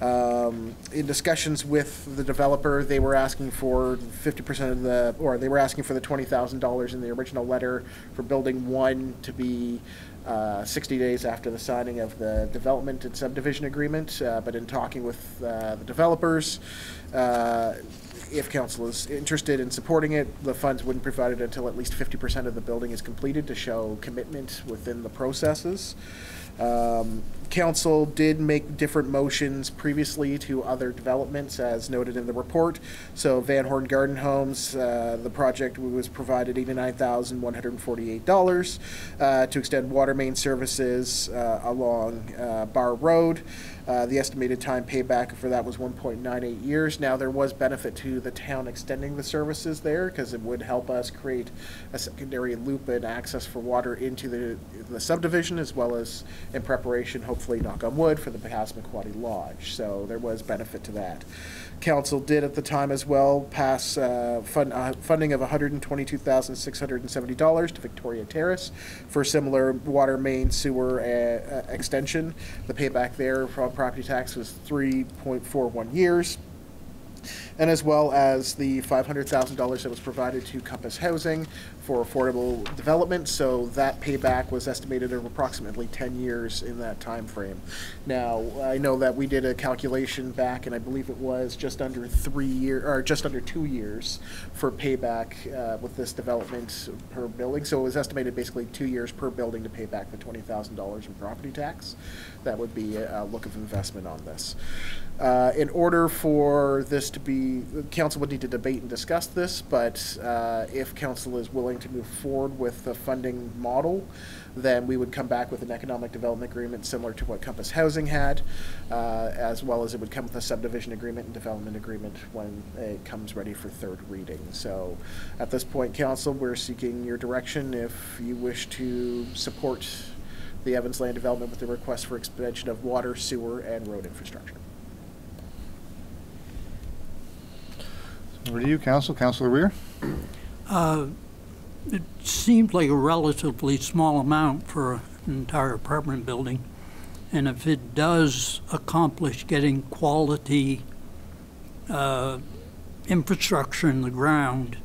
In discussions with the developer, they were asking for 50% of the, or they were asking for the $20,000 in the original letter for building 1 to be 60 days after the signing of the development and subdivision agreement. But in talking with the developers, if council is interested in supporting it, the funds wouldn't be provided until at least 50% of the building is completed to show commitment within the processes. Council did make different motions previously to other developments as noted in the report. So Van Horn Garden Homes, the project was provided $89,148 to extend water main services along Bar Road. The estimated time payback for that was 1.98 years. Now there was benefit to the town extending the services there because it would help us create a secondary loop and access for water into the subdivision, as well as in preparation, hopefully knock on wood, for the Passamaquoddy Lodge. So there was benefit to that. Council did at the time as well pass funding of $122,670 to Victoria Terrace for similar water main sewer extension. The payback there from property tax was 3.41 years. And as well as the $500,000 that was provided to Compass Housing for affordable development. So that payback was estimated at approximately 10 years in that time frame. Now, I know that we did a calculation back, and I believe it was just under 3 years, or just under 2 years for payback with this development per building. So it was estimated basically 2 years per building to pay back the $20,000 in property tax. That would be a look of investment on this. In order for this to be council would need to debate and discuss this, but if council is willing to move forward with the funding model, then we would come back with an economic development agreement similar to what Compass Housing had, as well as it would come with a subdivision agreement and development agreement when it comes ready for third reading. So at this point, council, we're seeking your direction if you wish to support the Evans Land development with the request for expansion of water, sewer, and road infrastructure. Over to you, Council. Councillor Weir. It seemed like a relatively small amount for an entire apartment building. And if it does accomplish getting quality infrastructure in the ground,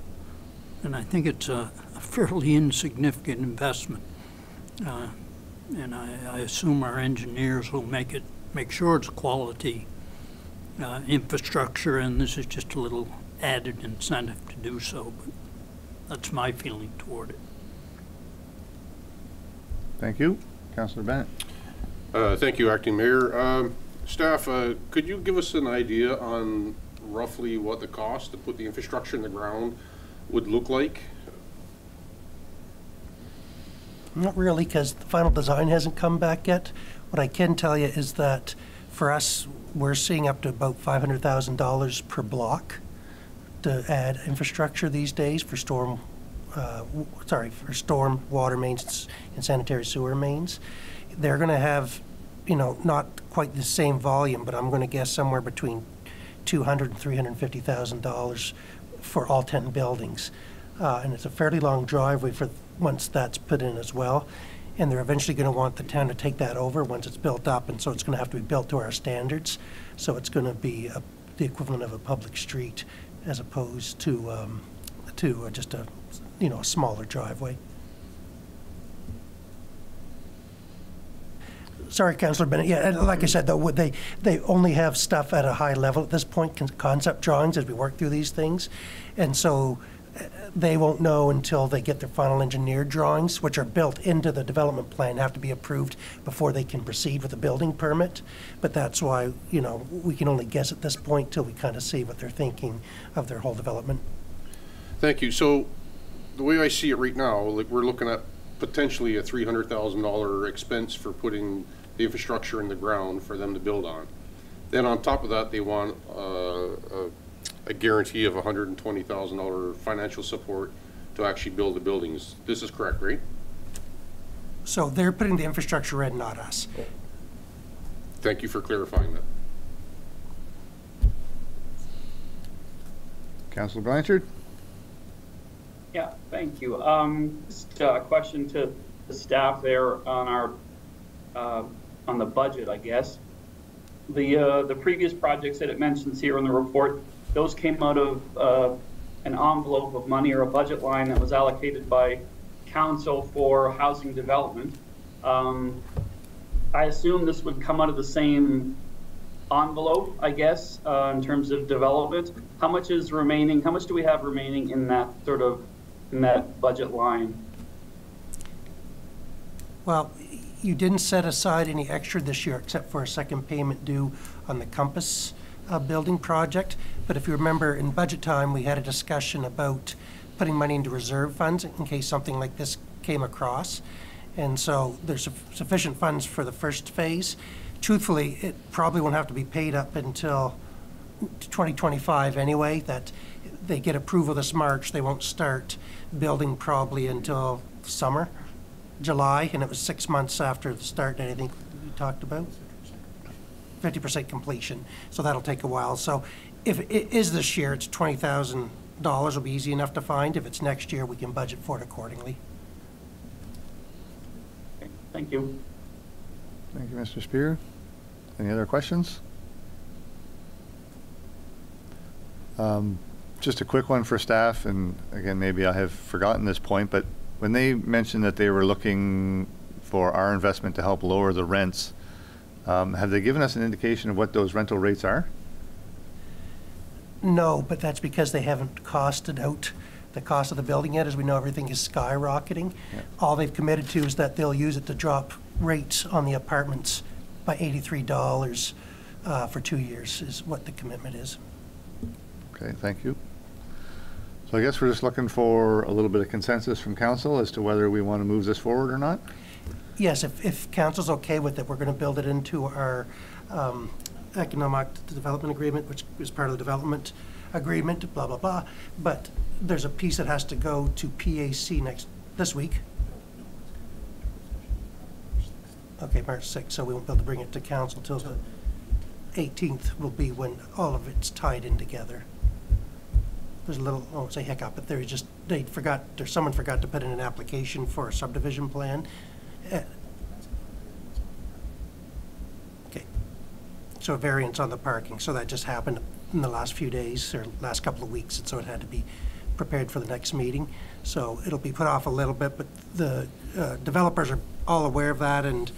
then I think it's a fairly insignificant investment. And I assume our engineers will make sure it's quality infrastructure, and this is just a little added incentive to do so. But that's my feeling toward it. Thank you. Councillor Bennett. Thank you, Acting Mayor. Staff, could you give us an idea on roughly what the cost to put the infrastructure in the ground would look like? Not really, because the final design hasn't come back yet. What I can tell you is that for us, we're seeing up to about $500,000 per block to add infrastructure these days for storm water mains and sanitary sewer mains. They're going to have, not quite the same volume, but I'm going to guess somewhere between $200,000 and $350,000 for all 10 buildings. And it's a fairly long driveway for once that's put in as well. And they're eventually going to want the town to take that over once it's built up, and so it's going to have to be built to our standards. So it's going to be the equivalent of a public street as opposed to just a smaller driveway. Sorry, Councillor Bennett. Yeah, and like I said, though, they only have stuff at a high level at this point, concept drawings as we work through these things, and so they won't know until they get their final engineered drawings, which are built into the development plan, have to be approved before they can proceed with a building permit. But that's why, we can only guess at this point till we kind of see what they're thinking of their whole development. Thank you. So the way I see it right now, like we're looking at potentially a $300,000 expense for putting the infrastructure in the ground for them to build on. Then on top of that, they want a guarantee of $120,000 financial support to actually build the buildings. This is correct, right? So they're putting the infrastructure in, not us. Thank you for clarifying that. Councillor Blanchard. Yeah, thank you. Just a question to the staff there on on the budget, I guess. The previous projects that it mentions here in the report, those came out of an envelope of money or a budget line that was allocated by council for housing development. I assume this would come out of the same envelope, I guess, in terms of development. How much is remaining? How much do we have remaining in that in that budget line? Well, you didn't set aside any extra this year except for a second payment due on the Compass building project. But if you remember, in budget time, we had a discussion about putting money into reserve funds in case something like this came across. And so there's sufficient funds for the first phase. Truthfully, it probably won't have to be paid up until 2025 anyway. That they get approval this March, they won't start building probably until summer, July, and it was 6 months after the start, and I think we talked about 50% completion, so that'll take a while. So if it is this year, it's $20,000 will be easy enough to find. If it's next year, we can budget for it accordingly. Okay, thank you. Thank you, Mr. Spear. Any other questions? Just a quick one for staff, and again, maybe I have forgotten this point, but when they mentioned that they were looking for our investment to help lower the rents, have they given us an indication of what those rental rates are? No, but that's because they haven't costed out the cost of the building yet. As we know, everything is skyrocketing. Yeah. All they've committed to is that they'll use it to drop rates on the apartments by $83 for 2 years is what the commitment is. Okay, thank you. So I guess we're just looking for a little bit of consensus from council as to whether we want to move this forward or not. Yes, if council's okay with it, we're going to build it into our economic development agreement, which is part of the development agreement, blah, blah, blah. But there's a piece that has to go to PAC this week. Okay, March 6th, so we won't be able to bring it to council till the 18th will be when all of it's tied in together. There's a little, I won't say hiccup, but someone forgot to put in an application for a subdivision plan. Okay, so a variance on the parking, so that just happened in the last few days or last couple of weeks, and so it had to be prepared for the next meeting. So it'll be put off a little bit, but the developers are all aware of that, and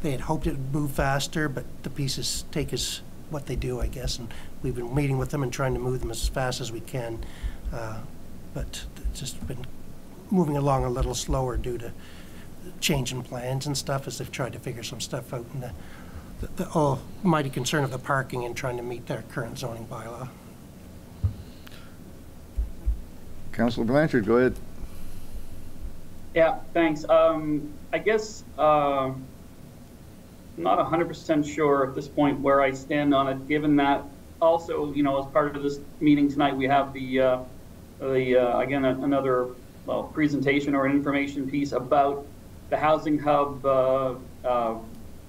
they had hoped it would move faster, but the pieces take us what they do, I guess, and we've been meeting with them and trying to move them as fast as we can, but it's just been moving along a little slower due to changing plans and stuff as they've tried to figure some stuff out, and the almighty concern of the parking and trying to meet their current zoning bylaw. Councilor Blanchard, go ahead. Yeah, thanks. I guess I'm not 100% sure at this point where I stand on it, given that also, you know, as part of this meeting tonight, we have the again, another presentation or an information piece about the Housing Hub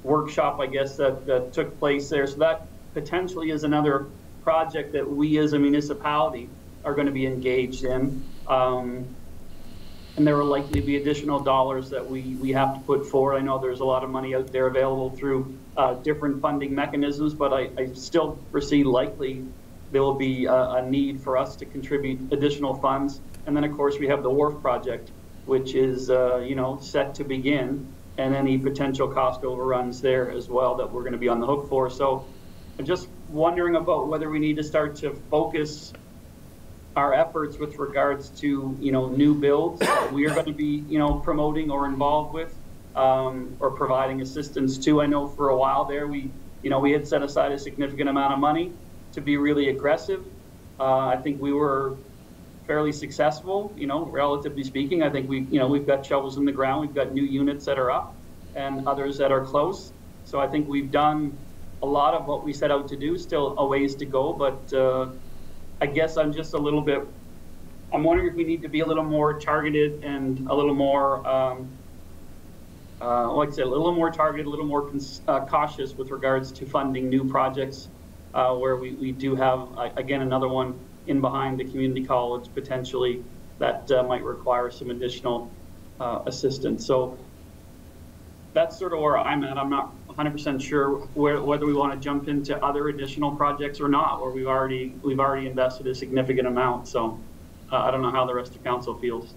workshop, I guess, that took place there. So that potentially is another project that we as a municipality are going to be engaged in. And there will likely be additional dollars that we have to put forward. I know there's a lot of money out there available through different funding mechanisms, but I still foresee likely there will be a need for us to contribute additional funds. And then, of course, we have the wharf project, which is you know, set to begin, and any potential cost overruns there as well that we're going to be on the hook for. So I'm just wondering about whether we need to start to focus our efforts with regards to, you know, new builds that we are going to be, you know, promoting or involved with, or providing assistance to. I know for a while there we had set aside a significant amount of money to be really aggressive. I think we were fairly successful, you know, relatively speaking. I think we've got shovels in the ground, we've got new units that are up and others that are close. So I think we've done a lot of what we set out to do, still a ways to go, but I guess I'm just a little bit, I'm wondering if we need to be a little more targeted and a little more, like I said, a little more targeted, a little more cautious with regards to funding new projects, where we do have, again, another one in behind the community college potentially that might require some additional assistance. So that's sort of where I'm at. I'm not 100% sure whether we want to jump into other additional projects or not, where we've already invested a significant amount. So I don't know how the rest of council feels.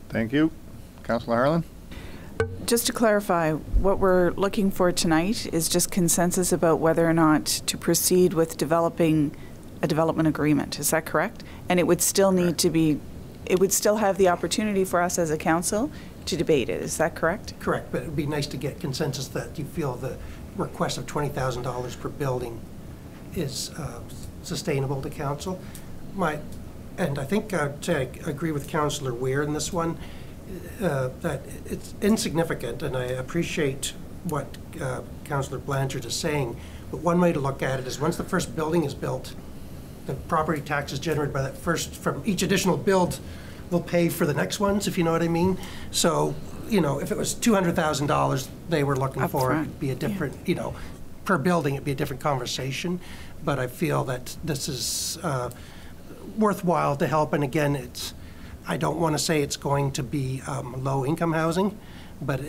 Thank you. Councilor Harlan? Just to clarify, what we're looking for tonight is just consensus about whether or not to proceed with developing a development agreement. Is that correct? And it would still need to be, it would still have the opportunity for us as a council to debate it. Is that correct? Correct, but it would be nice to get consensus that you feel the request of $20,000 per building is sustainable to council. And I think I'd say I agree with Councillor Weir in this one, that it's insignificant, and I appreciate what Councillor Blanchard is saying, but one way to look at it is once the first building is built, the property taxes generated by that first, from each additional build, will pay for the next ones, if you know what I mean. So, you know, if it was $200,000 they were looking for, it'd be a different, you know, per building, it'd be a different conversation. But I feel that this is worthwhile to help. And again, I don't want to say it's going to be low-income housing, but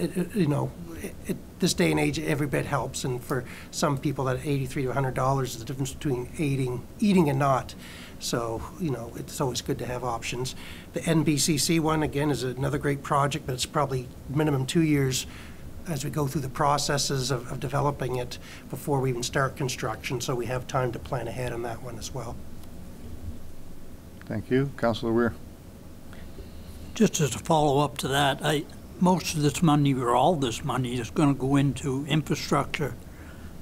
this day and age, every bit helps. And for some people, that $83 to $100 is the difference between eating and not. So, you know, it's always good to have options. The NBCC one, again, is another great project, but it's probably minimum 2 years as we go through the processes of developing it before we even start construction. So we have time to plan ahead on that one as well. Thank you. Councillor Weir. Just as a follow-up to that, most of this money, or all this money, is going to go into infrastructure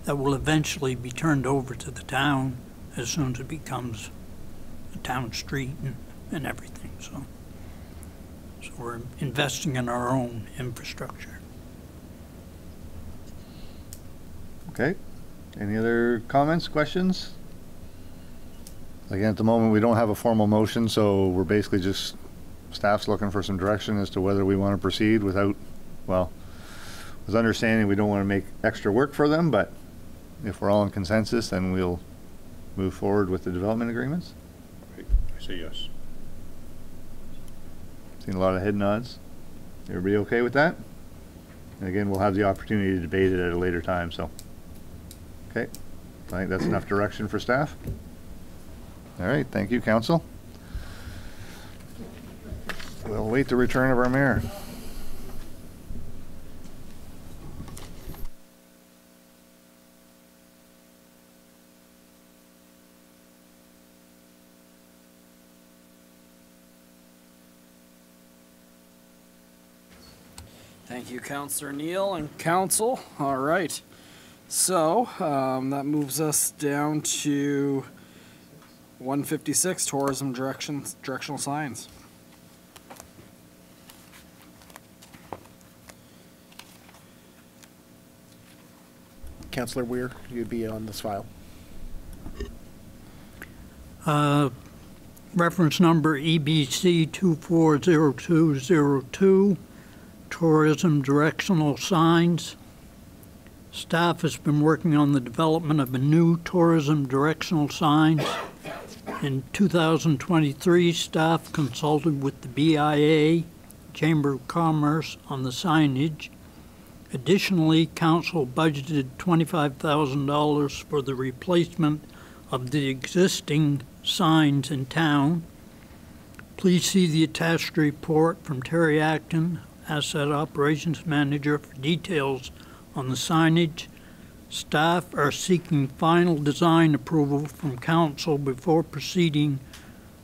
that will eventually be turned over to the town as soon as it becomes a town street and everything. So we're investing in our own infrastructure. Okay. Any other comments, questions? Again, at the moment, we don't have a formal motion, so we're basically just, staff's looking for some direction as to whether we want to proceed without, well, with understanding we don't want to make extra work for them, but if we're all in consensus, then we'll move forward with the development agreements. I say yes. Seen a lot of head nods. Everybody okay with that? And again, we'll have the opportunity to debate it at a later time, so. Okay, I think that's enough direction for staff. All right, thank you, council. We'll wait the return of our mayor. Thank you, Councillor Neal and council. All right. So that moves us down to 156, tourism directional signs. Councillor Weir, you'd be on this file. Reference number EBC 240202, tourism directional signs. Staff has been working on the development of a new tourism directional signs. In 2023, staff consulted with the BIA, Chamber of Commerce, on the signage. Additionally, council budgeted $25,000 for the replacement of the existing signs in town. Please see the attached report from Terry Acton, Asset Operations Manager, for details on the signage. Staff are seeking final design approval from council before proceeding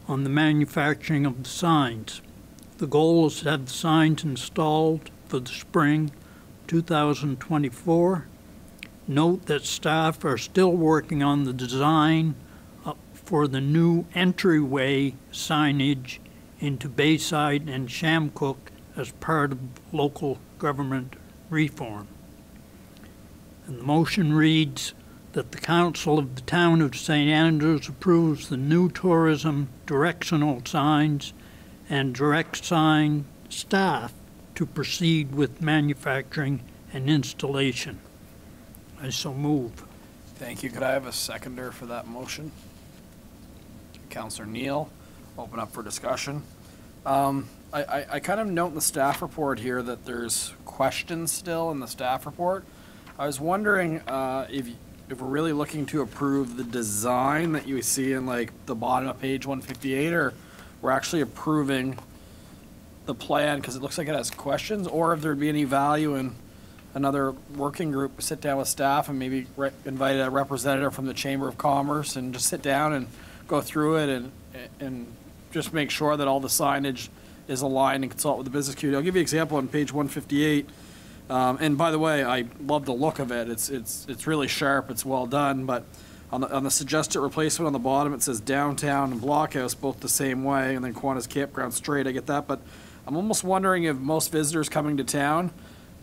on the manufacturing of the signs. The goal is to have the signs installed for the spring 2024. Note that staff are still working on the design for the new entryway signage into Bayside and Shamcook as part of local government reform. And the motion reads that the Council of the Town of St. Andrews approves the new tourism directional signs and direct sign staff to proceed with manufacturing and installation. I so move. Thank you. Could I have a seconder for that motion? Councillor Neal, open up for discussion. I kind of note in the staff report here that there's questions still in the staff report. I was wondering if we're really looking to approve the design that you see in like the bottom of page 158, or we're actually approving the plan because it looks like it has questions, or if there'd be any value in another working group sit down with staff and maybe invite a representative from the Chamber of Commerce and just sit down and go through it and just make sure that all the signage is aligned and consult with the business community. I'll give you an example on page 158. And by the way, I love the look of it. It's really sharp. It's well done. But on the suggested replacement on the bottom, it says downtown and Blockhouse both the same way, and then Kiwanis Campground straight. I get that, but I'm almost wondering if most visitors coming to town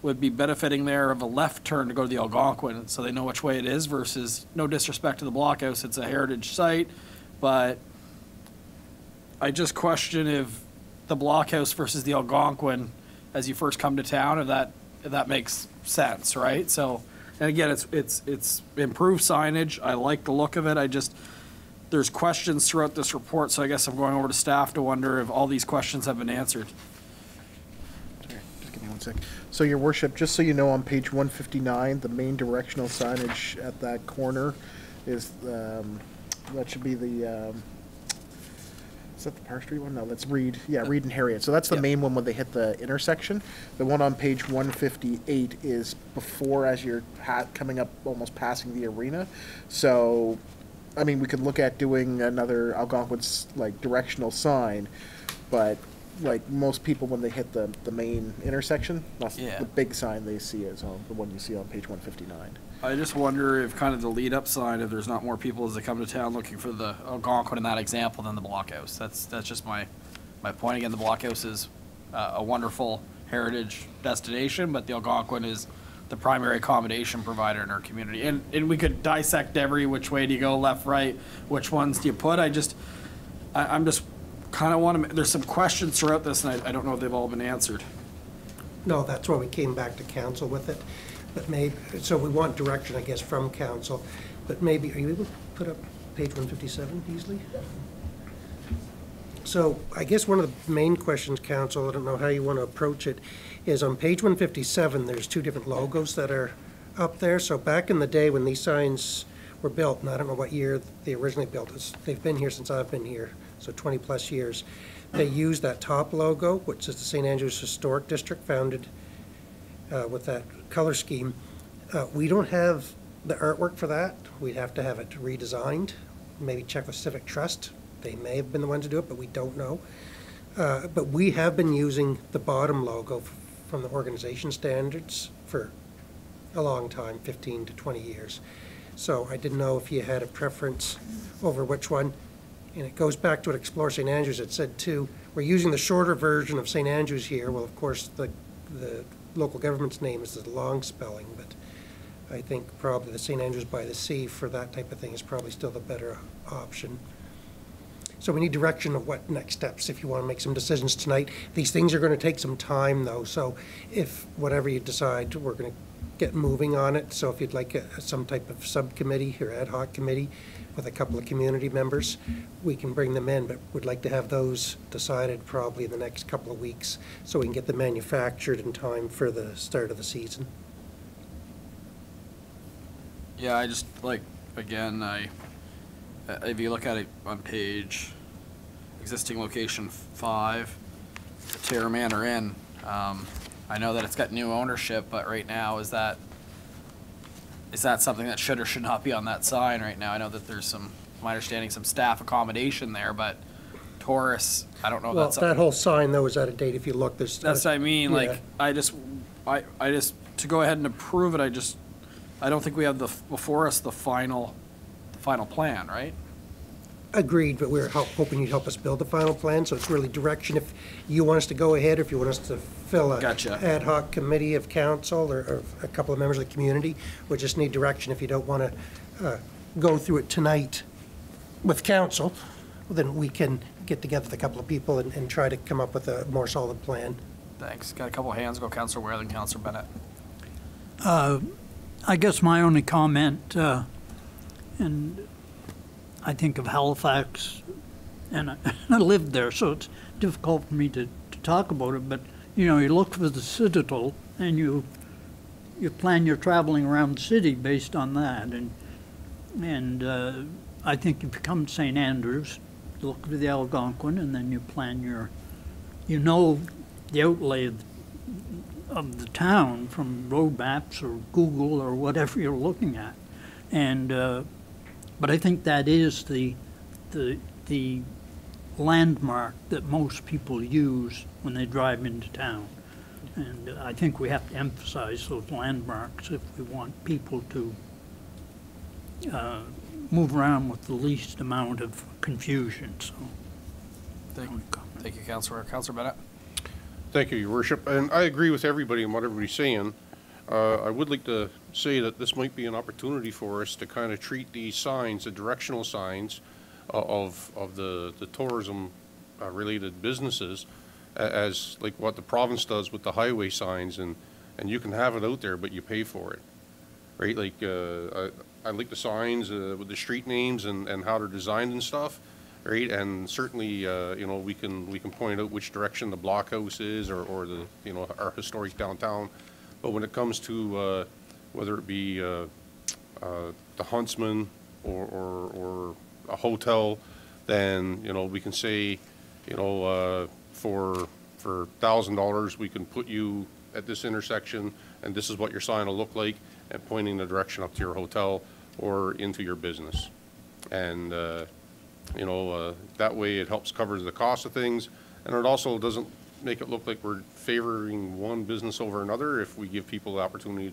would be benefiting there of a left turn to go to the Algonquin, so they know which way it is. Versus, no disrespect to the Blockhouse, it's a heritage site, but I just question if the Blockhouse versus the Algonquin as you first come to town, if that makes sense, right? So, and again, it's improved signage. I like the look of it. There's questions throughout this report, so I guess I'm going over to staff to wonder if all these questions have been answered. Sorry, just give me one sec. So, Your Worship, just so you know, on page 159, the main directional signage at that corner is, that should be the, is that the Park Street one? No, that's Reed. Yeah, Reed and Harriet. So that's the main one when they hit the intersection. The one on page 158 is before, as you're coming up, almost passing the arena. So, I mean, we could look at doing another Algonquin's like directional sign, but like most people when they hit the main intersection, that's Yeah. the big sign they see is on the one you see on page 159. I just wonder if kind of the lead-up sign, if there's not more people as they come to town looking for the Algonquin in that example than the blockhouse. That's just my point. Again, the blockhouse is a wonderful heritage destination, but the Algonquin is the primary accommodation provider in our community. And we could dissect every which way do you go, left, right, which ones do you put. I'm just kind of want to, there's some questions throughout this, and I don't know if they've all been answered. No, that's why we came back to council with it. But maybe, so we want direction, I guess, from council. But maybe, are you able to put up page 157 easily? So I guess one of the main questions, council, I don't know how you want to approach it, is on page 157, there's two different logos that are up there. So back in the day when these signs were built, and I don't know what year they originally built, they've been here since I've been here, so 20 plus years. They used that top logo, which is the St. Andrews Historic District, founded with that color scheme. We don't have the artwork for that. We'd have to have it redesigned, maybe check with Civic Trust. They may have been the ones to do it, but we don't know. But we have been using the bottom logo from the organization standards for a long time, 15 to 20 years. So I didn't know if you had a preference over which one. And it goes back to what Explore St. Andrews had said too. We're using the shorter version of St. Andrews here. Well, of course, the local government's name is the long spelling, but I think probably the St. Andrews by the Sea for that type of thing is probably still the better option. So we need direction of what next steps if you want to make some decisions tonight. These things are going to take some time though, so if whatever you decide, we're going to get moving on it. So if you'd like some type of subcommittee or ad hoc committee with a couple of community members, we can bring them in, but would like to have those decided probably in the next couple of weeks so we can get them manufactured in time for the start of the season. Yeah, I just, like, again, if you look at it on page, existing location 5, the Terra Manor Inn, I know that it's got new ownership, but right now, is that something that should or should not be on that sign right now? I know that there's some, my understanding, some staff accommodation there, but tourists, I don't know. Well, that's that whole sign though is out of date. If you look, there's. That's what I mean. Yeah. Like, I just, to go ahead and approve it, I don't think we have before us the final plan, right? Agreed, but we're hoping you'd help us build the final plan, so it's really direction. If you want us to go ahead, or if you want us to fill a Gotcha. ad hoc committee of council or a couple of members of the community, we just need direction. If you don't want to go through it tonight with council, then we can get together with a couple of people and try to come up with a more solid plan. Thanks. Got a couple of hands. Go Councillor Ware, then Councillor Bennett. I guess my only comment, and I think of Halifax, and I lived there, so it's difficult for me to talk about it, but, you know, you look for the Citadel, and you plan your traveling around the city based on that, and I think if you come to St. Andrews, you look for the Algonquin, and then you plan you know the outlay of the town from road maps or Google or whatever you're looking at, and but I think that is the landmark that most people use when they drive into town. And I think we have to emphasize those landmarks if we want people to move around with the least amount of confusion. So, Thank you, Councillor. Councillor Bennett. Thank you, Your Worship. And I agree with everybody and what everybody's saying. I would like to say that this might be an opportunity for us to kind of treat these signs, the directional signs of the tourism related businesses as like what the province does with the highway signs, and you can have it out there, but you pay for it, right? Like I like the signs with the street names and how they're designed and stuff, right? And certainly, you know, we can point out which direction the blockhouse is or the, you know, our historic downtown. But when it comes to whether it be the Huntsman or a hotel, then, you know, we can say, you know, for $1,000 we can put you at this intersection, and this is what your sign will look like, and pointing the direction up to your hotel or into your business. And you know, that way it helps cover the cost of things, And it also doesn't make it look like we're favoring one business over another if we give people the opportunity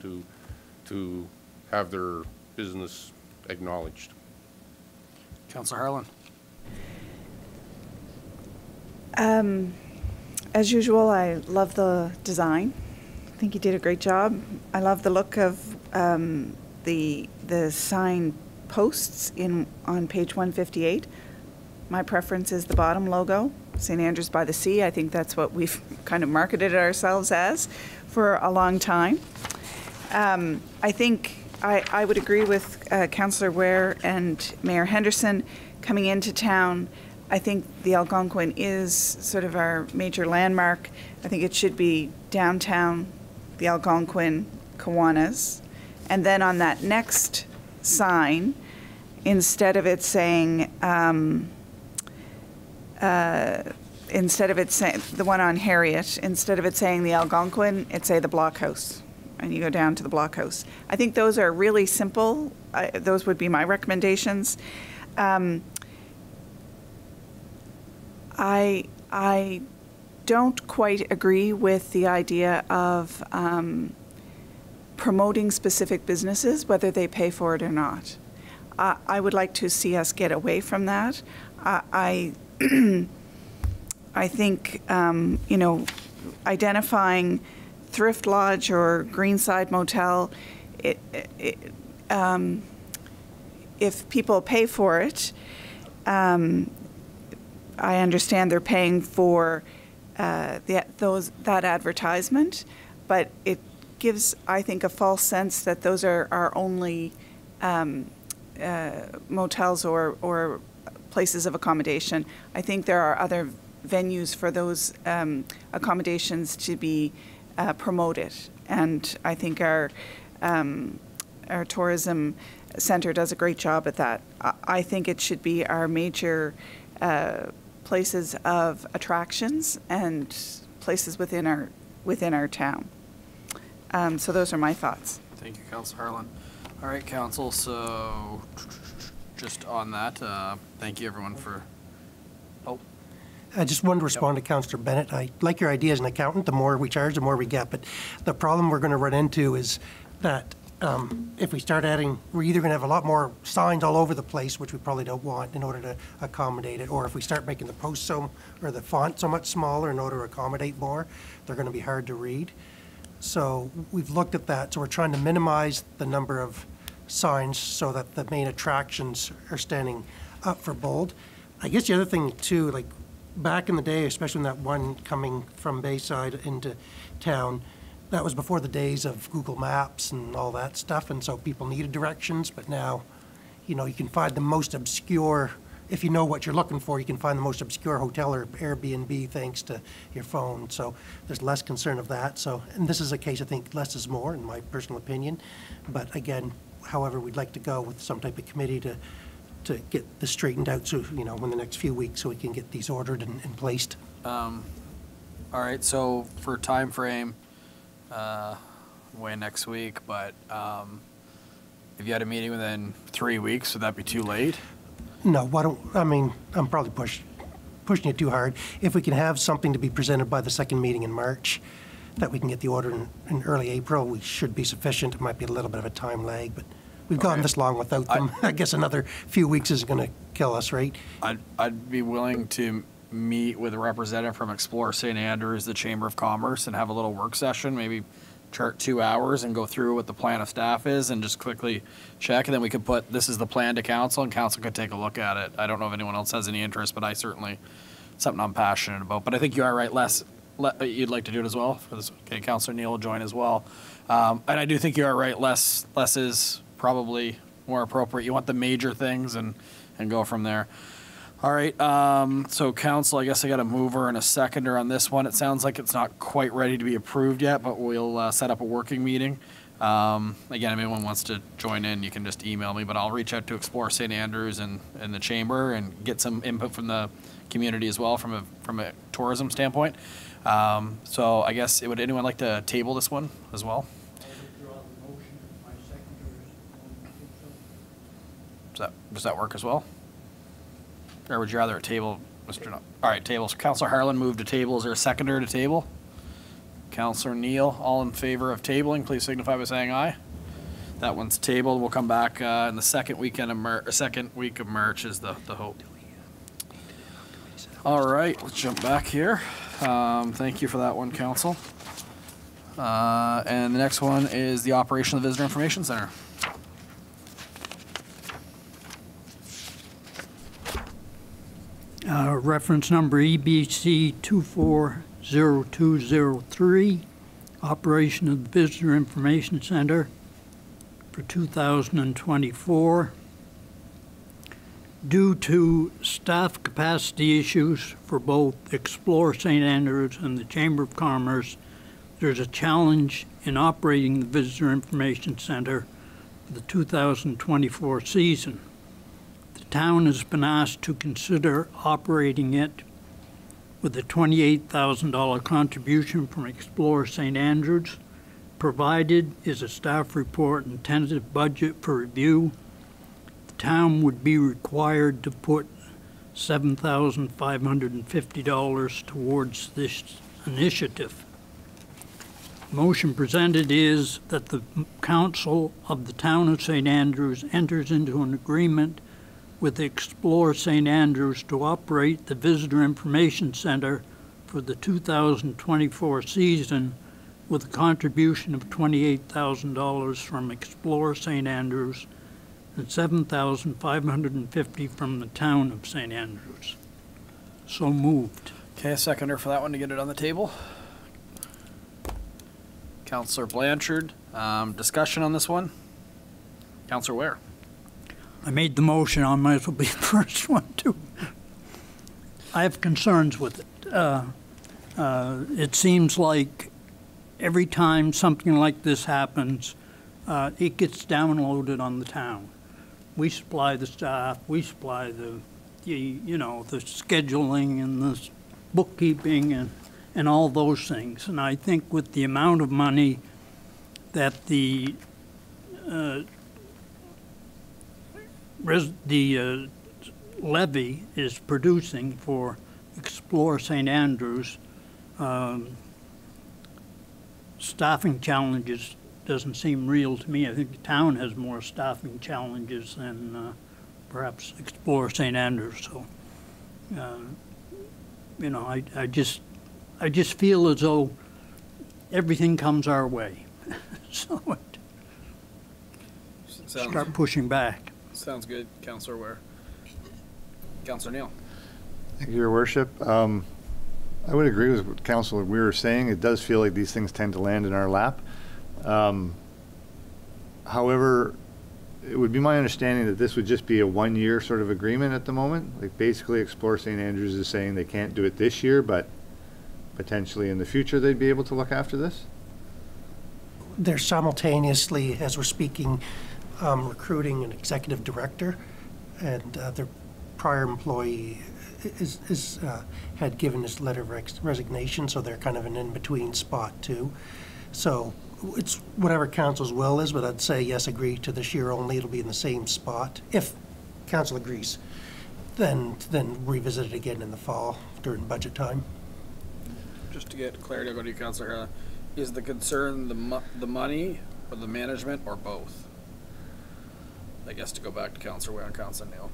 to have their business acknowledged. Councillor Harlan. As usual, I love the design. I think you did a great job. I love the look of the sign posts on page 158. My preference is the bottom logo, St. Andrews by the Sea. I think that's what we've kind of marketed ourselves as for a long time. I think I would agree with Councillor Ware and Mayor Henderson coming into town. I think the Algonquin is sort of our major landmark. I think it should be downtown, the Algonquin, Kiwanis. And then on that next sign, instead of it saying, the one on Harriet, instead of it saying the Algonquin, it say the Blockhouse. And you go down to the Blockhouse. I think those are really simple. Those would be my recommendations. I don't quite agree with the idea of promoting specific businesses, whether they pay for it or not. I would like to see us get away from that. I think, you know, identifying Thrift Lodge or Greenside Motel, if people pay for it, I understand they're paying for that advertisement, but it gives, I think, a false sense that those are our only motels or places of accommodation. I think there are other venues for those accommodations to be promoted, and I think our tourism center does a great job at that. I think it should be our major places of attractions and places within our town. So those are my thoughts. Thank you, Councillor Harlan. All right, Council. So just on that, thank you everyone for. Oh. I just wanted to respond to Councillor Bennett. I like your idea as an accountant. The more we charge, the more we get. But the problem we're going to run into is that if we start adding, we're either going to have a lot more signs all over the place, which we probably don't want in order to accommodate it, or if we start making the posts or the font so much smaller in order to accommodate more, they're going to be hard to read. So we've looked at that. So we're trying to minimize the number of signs so that the main attractions are standing up for bold. I guess the other thing too, like back in the day, especially when that one coming from Bayside into town, that was before the days of Google Maps and all that stuff, and so people needed directions. But now, you know, you can find the most obscure, if you know what you're looking for, you can find the most obscure hotel or Airbnb thanks to your phone. So there's less concern of that. So, and this is a case, I think, less is more, in my personal opinion. But again, however, we'd like to go with some type of committee to get this straightened out, so, you know, in the next few weeks, so we can get these ordered and placed. All right, so for time frame, way next week, but if you had a meeting within 3 weeks, would that be too late? No, I'm probably pushing it too hard. If we can have something to be presented by the second meeting in March, that we can get the order in early April, we should be sufficient. It might be a little bit of a time lag, but we've gone this long without them. I guess another few weeks is going to kill us, right? I'd be willing to meet with a representative from Explore St. Andrews, the Chamber of Commerce, and have a little work session, maybe chart 2 hours and go through what the plan of staff is and just quickly check, and then we could put this is the plan to council, and council could take a look at it. I don't know if anyone else has any interest, but I certainly, something I'm passionate about. But I think you are right, you'd like to do it as well for this. Okay, Councillor Neal will join as well. And I do think you are right, less is probably more appropriate. You want the major things and go from there. All right, so council, I guess I got a mover and a seconder on this one. It sounds like it's not quite ready to be approved yet, but we'll set up a working meeting. Again, if anyone wants to join in, you can just email me, but I'll reach out to Explore St. Andrews and the Chamber and get some input from the community as well from a tourism standpoint. So I guess, would anyone like to table this one as well? Does that work as well? Or would you rather table Mr. No. All right, tables. Councillor Harlan moved to table. Is there a seconder to table? Councillor Neal, all in favor of tabling, please signify by saying aye. That one's tabled. We'll come back in the second week of March is the hope. All right, let's jump back here. Thank you for that one, Council. And the next one is the operation of the Visitor Information Center. Reference number EBC 240203, operation of the Visitor Information Center for 2024. Due to staff capacity issues for both Explore St. Andrews and the Chamber of Commerce, there's a challenge in operating the Visitor Information Center for the 2024 season. The town has been asked to consider operating it with a $28,000 contribution from Explore St. Andrews. Provided is a staff report and tentative budget for review. The town would be required to put $7,550 towards this initiative. The motion presented is that the Council of the Town of St. Andrews enters into an agreement with Explore St. Andrews to operate the Visitor Information Center for the 2024 season with a contribution of $28,000 from Explore St. Andrews and $7,550 from the Town of St. Andrews. So moved. Okay, a seconder for that one to get it on the table. Councillor Blanchard, discussion on this one? Councillor Ware. I made the motion, I might as well be the first one too. I have concerns with it. It seems like every time something like this happens, it gets downloaded on the town. We supply the staff, we supply the scheduling and the bookkeeping and all those things. And I think with the amount of money that the levy is producing for Explore St. Andrews, staffing challenges doesn't seem real to me. I think the town has more staffing challenges than perhaps Explore St. Andrews. So, I just feel as though everything comes our way. So start pushing back. Sounds good, Councillor Ware. Councillor Neal. Thank you, Your Worship. I would agree with what Councillor Weir was saying. It does feel like these things tend to land in our lap. However, it would be my understanding that this would just be a one-year sort of agreement at the moment. Like basically Explore St. Andrews is saying they can't do it this year, but potentially in the future they'd be able to look after this? They're simultaneously, as we're speaking, recruiting an executive director, and their prior employee had given his letter of resignation, so they're kind of an in-between spot too. So it's whatever council's will is, but I'd say yes, agree to this year only. It'll be in the same spot. If council agrees, then revisit it again in the fall during budget time. Just to get clarity, I'll go to you, Councillor Harlan. Is the concern the money or the management or both? I guess to go back to Councillor Ware and Councillor Neal.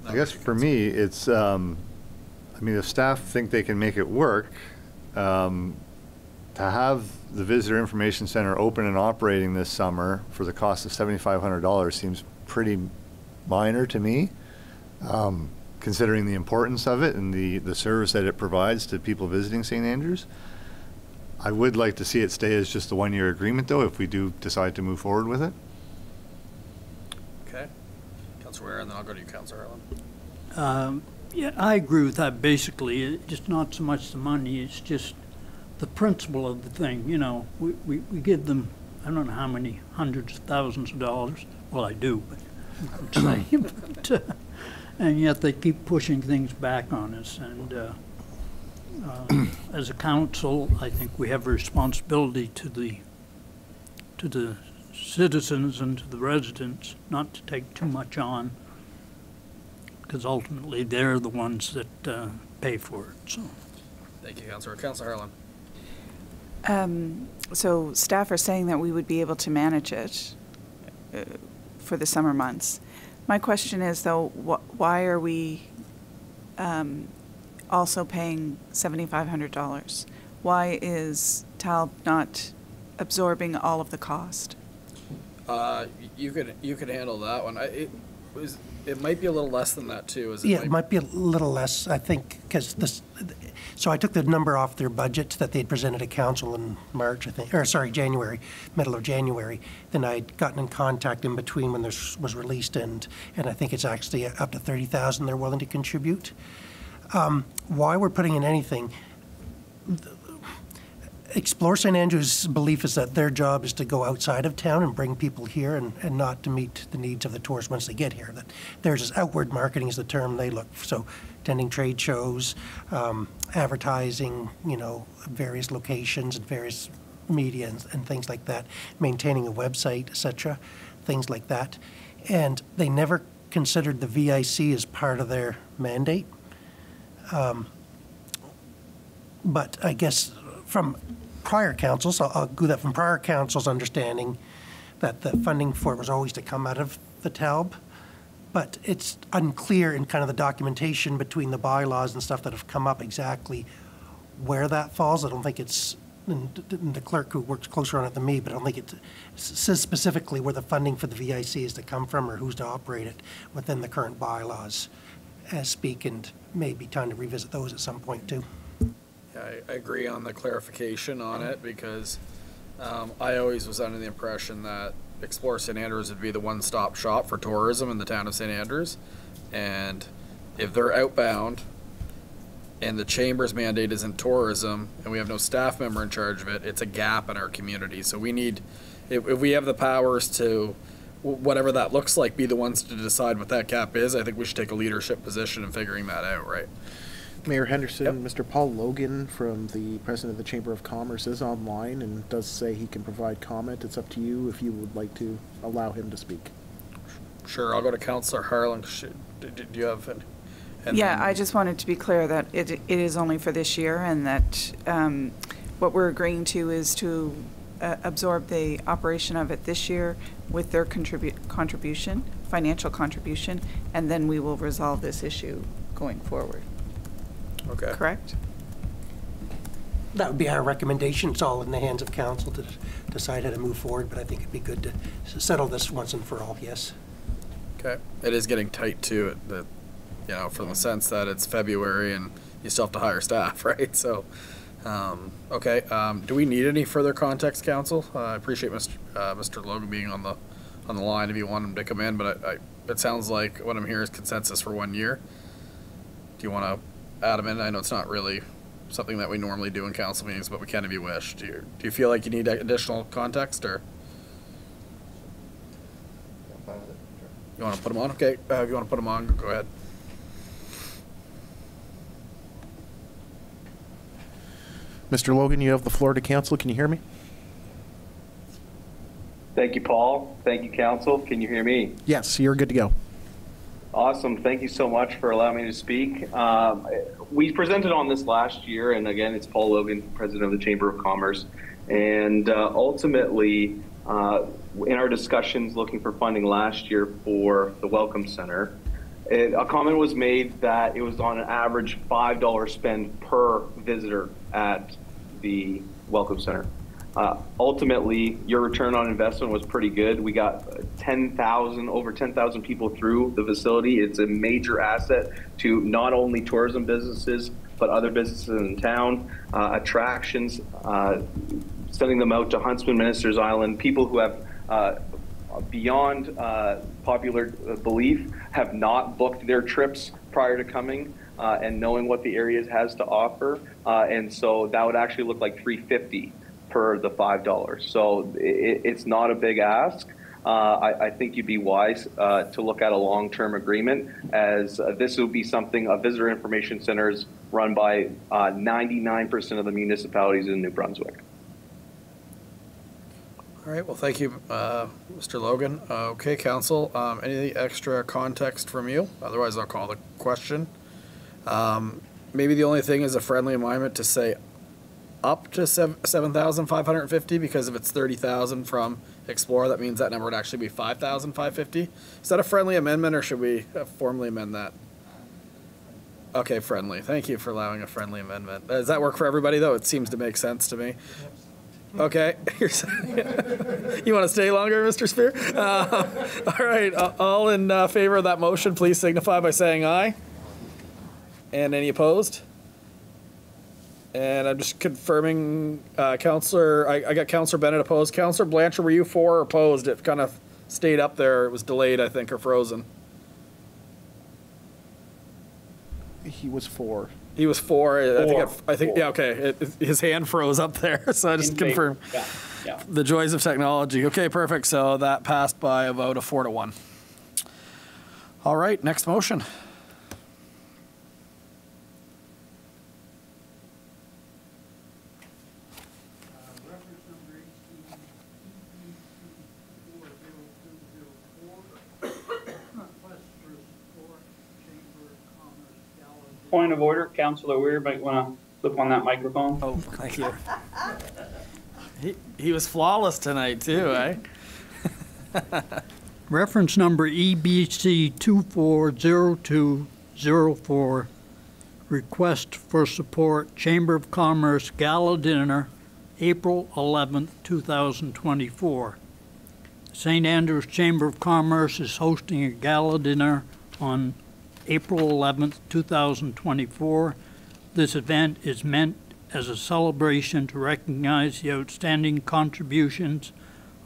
I guess for me, it's, I mean, if staff think they can make it work, to have the Visitor Information Center open and operating this summer for the cost of $7,500 seems pretty minor to me, considering the importance of it and the service that it provides to people visiting St. Andrews. I would like to see it stay as just a one-year agreement, though, if we do decide to move forward with it. Okay. Councillor Ware, and then I'll go to you, Councillor Harlan. Yeah, I agree with that basically. It's just not so much the money, it's just the principle of the thing. You know, we give them, I don't know how many hundreds of thousands of dollars. Well, I do, but I would say, and yet they keep pushing things back on us. And as a council, I think we have a responsibility to the citizens and to the residents not to take too much on, because ultimately they're the ones that pay for it. So, Thank you, Councillor. Councillor Harlan. So staff are saying that we would be able to manage it for the summer months. My question is, though, why are we also paying $7,500? Why is TALB not absorbing all of the cost? You could handle that one. It might be a little less than that too. It might be a little less, I think, because this. So I took the number off their budget that they'd presented to council in March, I think, or sorry, January, middle of January. Then I'd gotten in contact in between when this was released, and I think it's actually up to $30,000 they're willing to contribute. Why we're putting in anything? Explore St. Andrews' belief is that their job is to go outside of town and bring people here and not to meet the needs of the tourists once they get here. That theirs is outward marketing is the term they look for. So attending trade shows, advertising, various locations and various media and things like that, maintaining a website, etc., things like that. And they never considered the VIC as part of their mandate. But I guess from prior councils, I'll go that from prior councils' understanding that the funding for it was always to come out of the TALB, but it's unclear in kind of the documentation between the bylaws and stuff that have come up exactly where that falls. I don't think it's, and the clerk who works closer on it than me, but I don't think it says specifically where the funding for the VIC is to come from or who's to operate it within the current bylaws as speak, and maybe time to revisit those at some point too. I agree on the clarification on it because I always was under the impression that Explore St. Andrews would be the one-stop shop for tourism in the town of St. Andrews. And if they're outbound and the chamber's mandate is in tourism and we have no staff member in charge of it, it's a gap in our community. So we need, if we have the powers to, whatever that looks like, be the ones to decide what that gap is, I think we should take a leadership position in figuring that out, right? Mayor Henderson, Yep. Mr. Paul Logan from the President of the Chamber of Commerce is online and does say he can provide comment. It's up to you if you would like to allow him to speak. Sure, I'll go to Councillor Harlan. Do you have any? Yeah, I just wanted to be clear that it is only for this year, and that what we're agreeing to is to absorb the operation of it this year with their contribution, financial contribution, and then we will resolve this issue going forward. Okay. Correct? That would be our recommendation. It's all in the hands of council to decide how to move forward, but I think it'd be good to settle this once and for all, yes. Okay. It is getting tight too, from the sense that it's February and you still have to hire staff, right? So, okay. Do we need any further context, council? I appreciate Mr. Logan being on the line if you want him to come in, but it sounds like what I'm hearing is consensus for 1 year. Do you want to add him in? I know it's not really something that we normally do in council meetings, but we can if you wish. Do you feel like you need additional context, or you want to put him on? Okay, if you want to put him on, go ahead. Mr. Logan, you have the floor to council. Can you hear me? Thank you, Paul. Thank you, council. Can you hear me? Yes, you're good to go. Awesome. Thank you so much for allowing me to speak. We presented on this last year, and again, it's Paul Logan, President of the Chamber of Commerce. And ultimately, in our discussions looking for funding last year for the Welcome Center, a comment was made that it was on an average $5 spend per visitor at the Welcome Center. Ultimately, your return on investment was pretty good. We got over 10,000 people through the facility. It's a major asset to not only tourism businesses, but other businesses in town, attractions, sending them out to Huntsman, Ministers Island, people who have, beyond popular belief, have not booked their trips prior to coming and knowing what the area has to offer. And so that would actually look like $350 per the $5. So it's not a big ask. I think you'd be wise to look at a long-term agreement, as this would be something, a visitor information center is run by 99% of the municipalities in New Brunswick. All right, well, thank you, Mr. Logan. Okay, council, any extra context from you? Otherwise, I'll call the question. Maybe the only thing is a friendly amendment to say up to 7,550, because if it's 30,000 from Explore, that means that number would actually be 5,550. Is that a friendly amendment, or should we formally amend that? Okay, friendly. Thank you for allowing a friendly amendment. Does that work for everybody, though? It seems to make sense to me. Okay. You want to stay longer, Mr. Spear? All right. All in favor of that motion, please signify by saying aye. And any opposed? And I'm just confirming, Councillor, I got Councillor Bennett opposed. Councillor Blanchard, were you for or opposed? It kind of stayed up there. It was delayed, I think, or frozen. He was for. He was for. I think. Yeah. Okay. His hand froze up there, so I just confirmed. Yeah. The joys of technology. Okay. Perfect. So that passed by a vote of 4-1. All right. Next motion. Point of order, Councillor Weir might want to flip on that microphone. Oh, thank you. He was flawless tonight too, eh? Reference number EBC 240204, request for support, Chamber of Commerce Gala Dinner, April 11th, 2024. St. Andrews Chamber of Commerce is hosting a gala dinner on April 11th, 2024. This event is meant as a celebration to recognize the outstanding contributions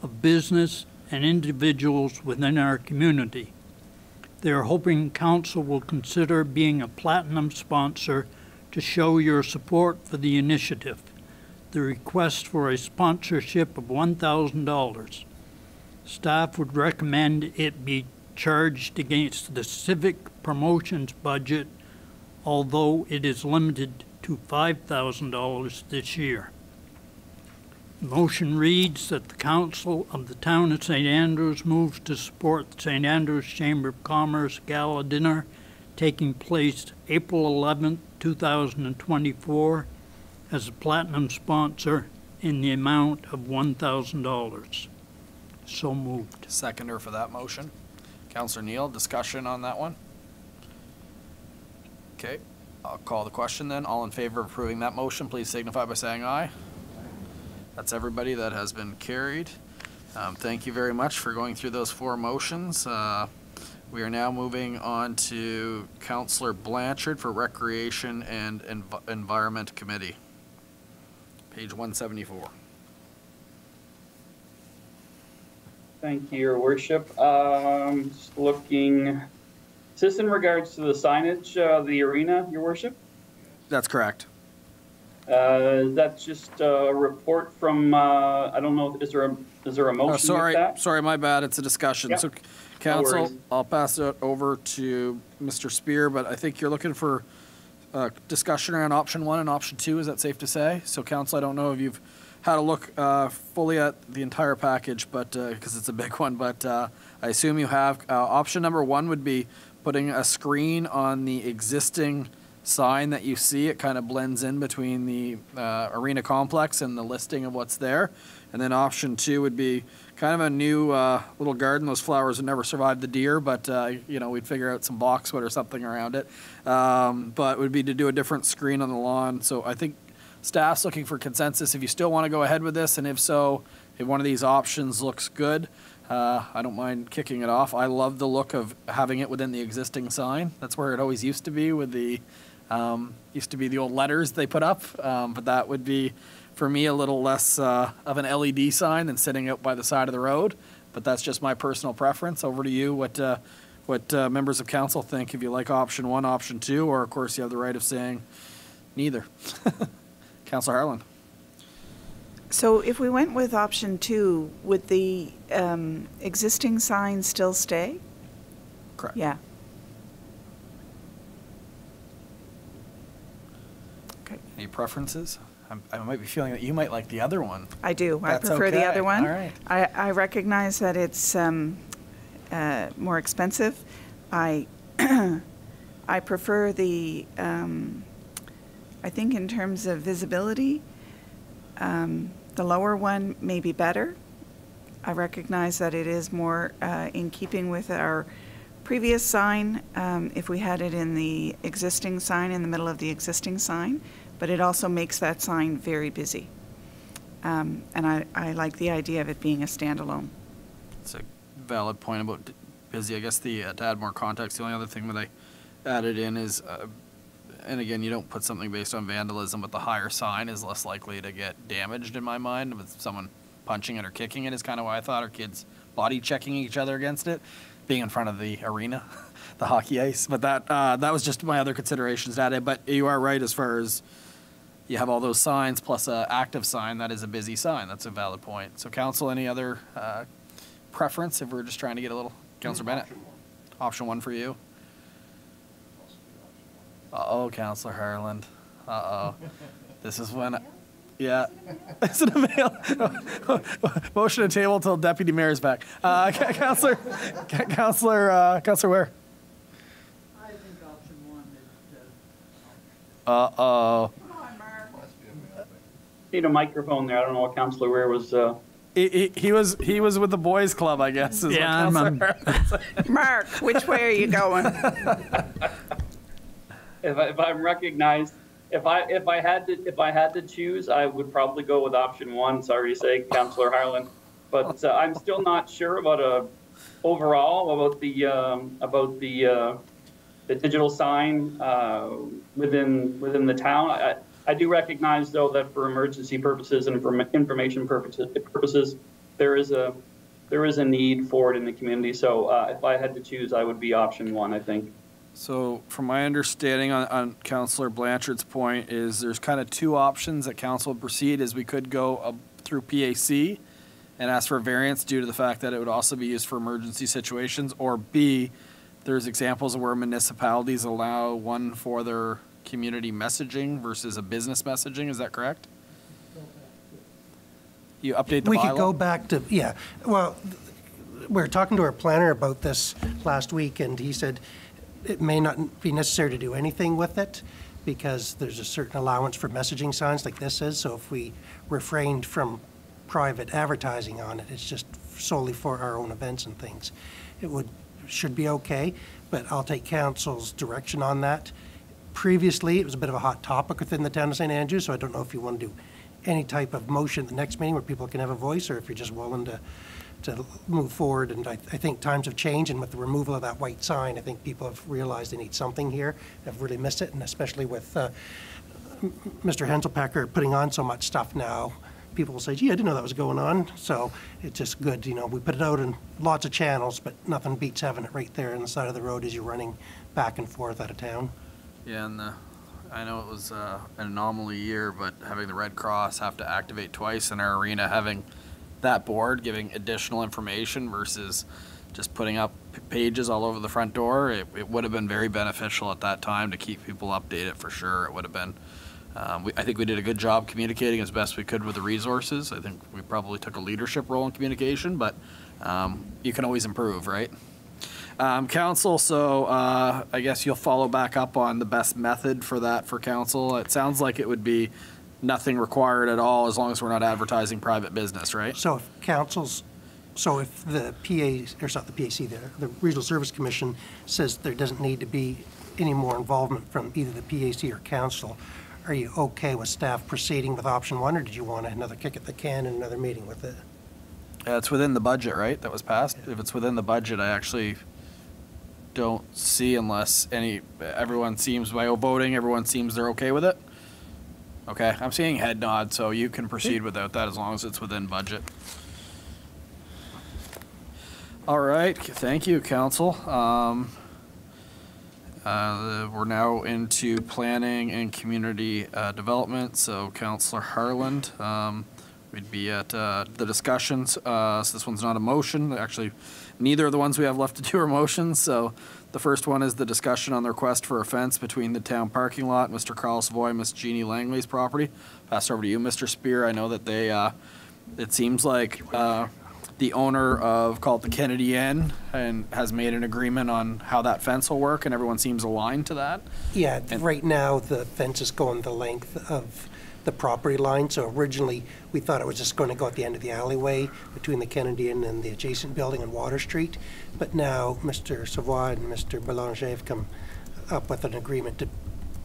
of business and individuals within our community. They are hoping Council will consider being a platinum sponsor to show your support for the initiative. The request for a sponsorship of $1,000. Staff would recommend it be charged against the civic promotions budget, although it is limited to $5,000 this year. The motion reads that the Council of the Town of St. Andrews moves to support the St. Andrews Chamber of Commerce Gala Dinner taking place April 11th, 2024 as a platinum sponsor in the amount of $1,000. So moved. Seconder for that motion. Councillor Neal, discussion on that one? Okay, I'll call the question then. All in favor of approving that motion, please signify by saying aye. That's everybody. That has been carried. Thank you very much for going through those 4 motions. We are now moving on to Councillor Blanchard for Recreation and Environment Committee. Page 174. Thank you, Your Worship. Just looking, is this in regards to the signage of the arena, Your Worship? That's correct. That's just a report from, I don't know, is there a motion sorry, with that? Sorry, my bad. It's a discussion. Yep. So, Council, I'll pass it over to Mr. Spear, but I think you're looking for discussion around option 1 and option 2. Is that safe to say? So, Council, I don't know if you've had a look fully at the entire package, but because it's a big one, but I assume you have. Option number 1 would be putting a screen on the existing sign that you see. It kind of blends in between the arena complex and the listing of what's there. And then option 2 would be kind of a new little garden. Those flowers would never survive the deer, but you know, we'd figure out some boxwood or something around it. But it would be to do a different screen on the lawn. So I think staff's looking for consensus if you still want to go ahead with this, and if so, if one of these options looks good, I don't mind kicking it off. I love the look of having it within the existing sign. That's where it always used to be with the old letters they put up, but that would be, for me, a little less of an LED sign than sitting out by the side of the road. But that's just my personal preference. Over to you. What members of council think? If you like option 1, option 2, or of course you have the right of saying neither. Councillor Harlan. So if we went with option 2, would the existing sign still stay? Correct. Yeah. Okay. Any preferences? I might be feeling that you might like the other one. I do. That's I prefer the okay. other one. All right. I recognize that it's more expensive. I I prefer the, I think in terms of visibility, the lower one may be better. I recognize that it is more in keeping with our previous sign, if we had it in the existing sign, in the middle of the existing sign, but it also makes that sign very busy. And I like the idea of it being a standalone. It's a valid point about busy. I guess to add more context, the only other thing that I added in is, and again, you don't put something based on vandalism, but the higher sign is less likely to get damaged in my mind. With someone punching it or kicking it is kind of why I thought, or kids body checking each other against it, being in front of the arena, the hockey ice. But that was just my other considerations added. But you are right as far as you have all those signs plus an active sign. That is a busy sign. That's a valid point. So council, any other preference if we're just trying to get a little, Councillor Bennett? Option one for you. Uh-oh, Councillor Harland. Uh-oh. This is when, yeah. Is it a mail? Motion to table until Deputy Mayor's back. Councillor Ware. I think option one is. Uh-oh. Need a microphone there. I don't know what Councillor Ware was. He was with the boys club, I guess. Is Yeah, Mark, which way are you going? If I'm recognized, if I had to choose, I would probably go with option one. Sorry to say, Councillor Harlan, but I'm still not sure about overall about the digital sign within the town. I do recognize though that for emergency purposes and for information purposes, there is a need for it in the community. So if I had to choose, I would be option one, I think. So from my understanding on Councillor Blanchard's point is there's kind of two options that council would proceed is we could go through PAC and ask for a variance due to the fact that it would also be used for emergency situations, or B, there's examples of where municipalities allow one for their community messaging versus a business messaging. Is that correct? You update the bylaw? We could go back to, yeah. Well, we were talking to our planner about this last week, and he said it may not be necessary to do anything with it because there's a certain allowance for messaging signs like this is. So if we refrained from private advertising on it, it's just solely for our own events and things. It should be okay, but I'll take council's direction on that. Previously, it was a bit of a hot topic within the town of St. Andrews, so I don't know if you want to do any type of motion at the next meeting where people can have a voice, or if you're just willing to move forward. And I think times have changed, and with the removal of that white sign, I think people have realized they need something here. Have really missed it, and especially with Mr. Henselpecker putting on so much stuff now, people will say, gee, I didn't know that was going on. So it's just good, you know, we put it out in lots of channels, but nothing beats having it right there on the side of the road as you're running back and forth out of town. Yeah, and I know it was an anomaly year, but having the Red Cross have to activate twice in our arena, having that board giving additional information versus just putting up pages all over the front door, it would have been very beneficial at that time to keep people updated for sure. It would have been. I think we did a good job communicating as best we could with the resources. I think we probably took a leadership role in communication, but you can always improve, right? Council, so I guess you'll follow back up on the best method for that for council. It sounds like it would be nothing required at all as long as we're not advertising private business, right? So if council's, so if the PA, or it's not the PAC, the Regional Service Commission says there doesn't need to be any more involvement from either the PAC or council, are you okay with staff proceeding with option one, or did you want another kick at the can and another meeting with it? It's within the budget, right? That was passed. If it's within the budget, I actually don't see unless everyone seems, by voting, everyone seems they're okay with it. Okay, I'm seeing head nod, so you can proceed without that as long as it's within budget. All right, thank you, council. We're now into planning and community development. So, Councillor Harland, We'd be at the discussions. So this one's not a motion. Actually, neither of the ones we have left to do are motions. So the first one is the discussion on the request for a fence between the town parking lot, Mr. Carl Savoy, and Miss Jeannie Langley's property. Pass over to you, Mr. Spear. I know that they, it seems like the owner of, call it the Kennedy Inn, and has made an agreement on how that fence will work, and everyone seems aligned to that. Yeah, right now the fence is going the length of the property line. So originally we thought it was just going to go at the end of the alleyway between the Kennedy Inn and the adjacent building on Water Street. But now Mr. Savoy and Mr. Belanger have come up with an agreement to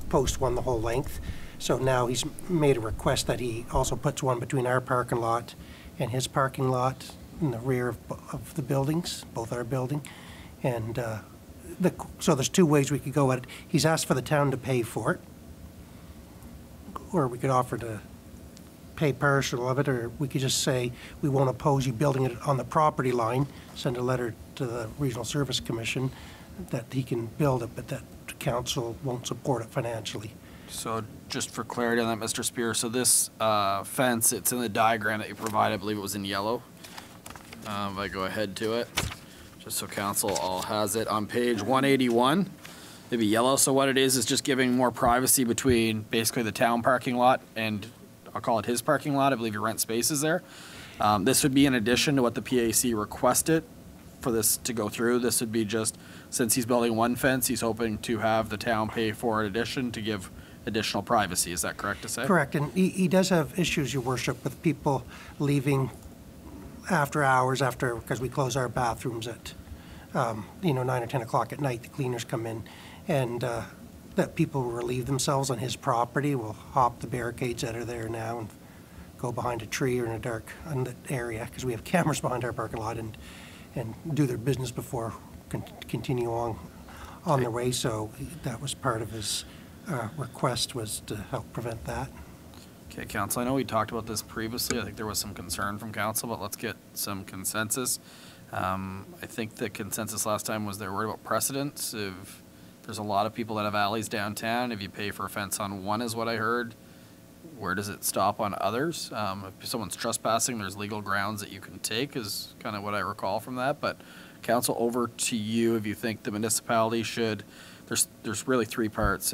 post one the whole length. So now he's made a request that he also puts one between our parking lot and his parking lot in the rear of the buildings, both our building. And so there's two ways we could go at it. He's asked for the town to pay for it, or we could offer to pay partial of it, or we could just say we won't oppose you building it on the property line, send a letter to the Regional Service Commission that he can build it, but that council won't support it financially. So just for clarity on that, Mr. Spear, so this fence, it's in the diagram that you provided. I believe it was in yellow. If I go ahead to it, just so council all has it, on page 181. Maybe yellow. So what it is just giving more privacy between basically the town parking lot and I'll call it his parking lot. I believe you rent spaces there. This would be in addition to what the PAC requested for this to go through. This would be just, since he's building one fence, he's hoping to have the town pay for an addition to give additional privacy. Is that correct to say? Correct. And he does have issues, Your Worship, with people leaving after hours, because we close our bathrooms at 9 or 10 o'clock at night. The cleaners come in. And that people will relieve themselves on his property, will hop the barricades that are there now and go behind a tree or in a dark unlit area, because we have cameras behind our parking lot, and do their business before continue on their way. So that was part of his request, was to help prevent that. Okay, council, I know we talked about this previously. I think there was some concern from council, but let's get some consensus. I think the consensus last time was they were worried about precedents. If there's a lot of people that have alleys downtown, if you pay for a fence on one, is what I heard, where does it stop on others? If someone's trespassing, there's legal grounds that you can take, is kind of what I recall from that. But council, over to you if you think the municipality should, there's really three parts.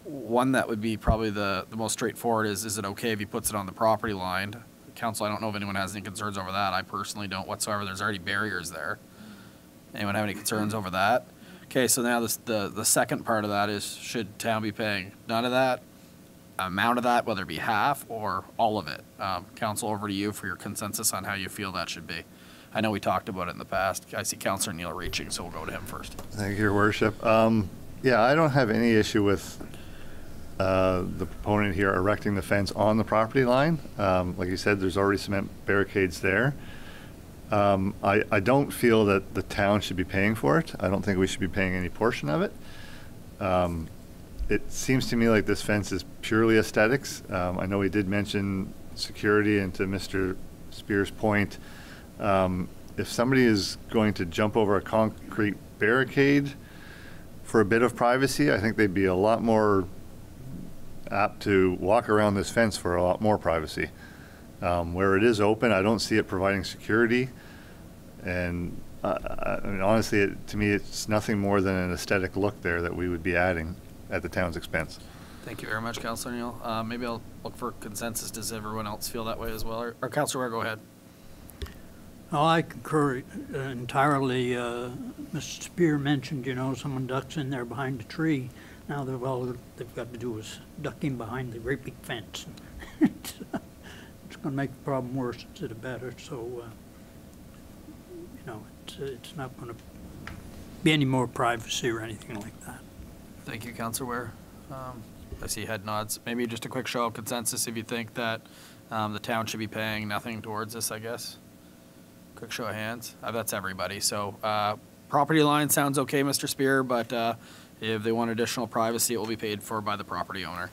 One that would be probably the most straightforward is it okay if he puts it on the property line? Council, I don't know if anyone has any concerns over that. I personally don't whatsoever. There's already barriers there. Anyone have any concerns over that? Okay, so now the second part of that is, should town be paying none of that, amount of that, whether it be half or all of it? Council, over to you for your consensus on how you feel that should be. I know we talked about it in the past. I see Councillor Neal reaching, so we'll go to him first. Thank you, Your Worship. Yeah, I don't have any issue with the proponent here erecting the fence on the property line. Like you said, there's already cement barricades there. I don't feel that the town should be paying for it. I don't think we should be paying any portion of it. It seems to me like this fence is purely aesthetics. I know he did mention security, and to Mr. Spear's point, if somebody is going to jump over a concrete barricade for a bit of privacy, I think they'd be a lot more apt to walk around this fence for a lot more privacy. Where it is open, I don't see it providing security, and I mean, honestly, to me, it's nothing more than an aesthetic look there that we would be adding at the town's expense. Thank you very much, Councillor Neal. Maybe I'll look for consensus. Does everyone else feel that way as well? Or Councillor Ware, go ahead. Oh, I concur entirely. Mr. Spear mentioned, someone ducks in there behind a tree. Now all they've got to do is duck in behind the great big fence. It's going to make the problem worse instead of better. So, it's not going to be any more privacy or anything like that. Thank you, Councillor Ware. I see head nods. Maybe just a quick show of consensus if you think that the town should be paying nothing towards this, I guess. Quick show of hands. That's everybody. So property line sounds okay, Mr. Spear, but if they want additional privacy, it will be paid for by the property owner.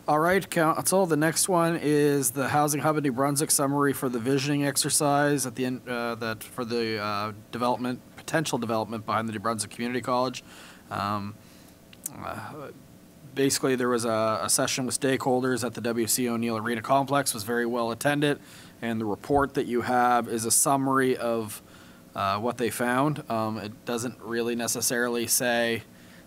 All right, Council, the next one is the Housing Hub in New Brunswick summary for the visioning exercise at the end, for the potential development behind the New Brunswick Community College. basically, there was a session with stakeholders at the WC O'Neill Arena Complex, was very well attended, and the report that you have is a summary of what they found. It doesn't really necessarily say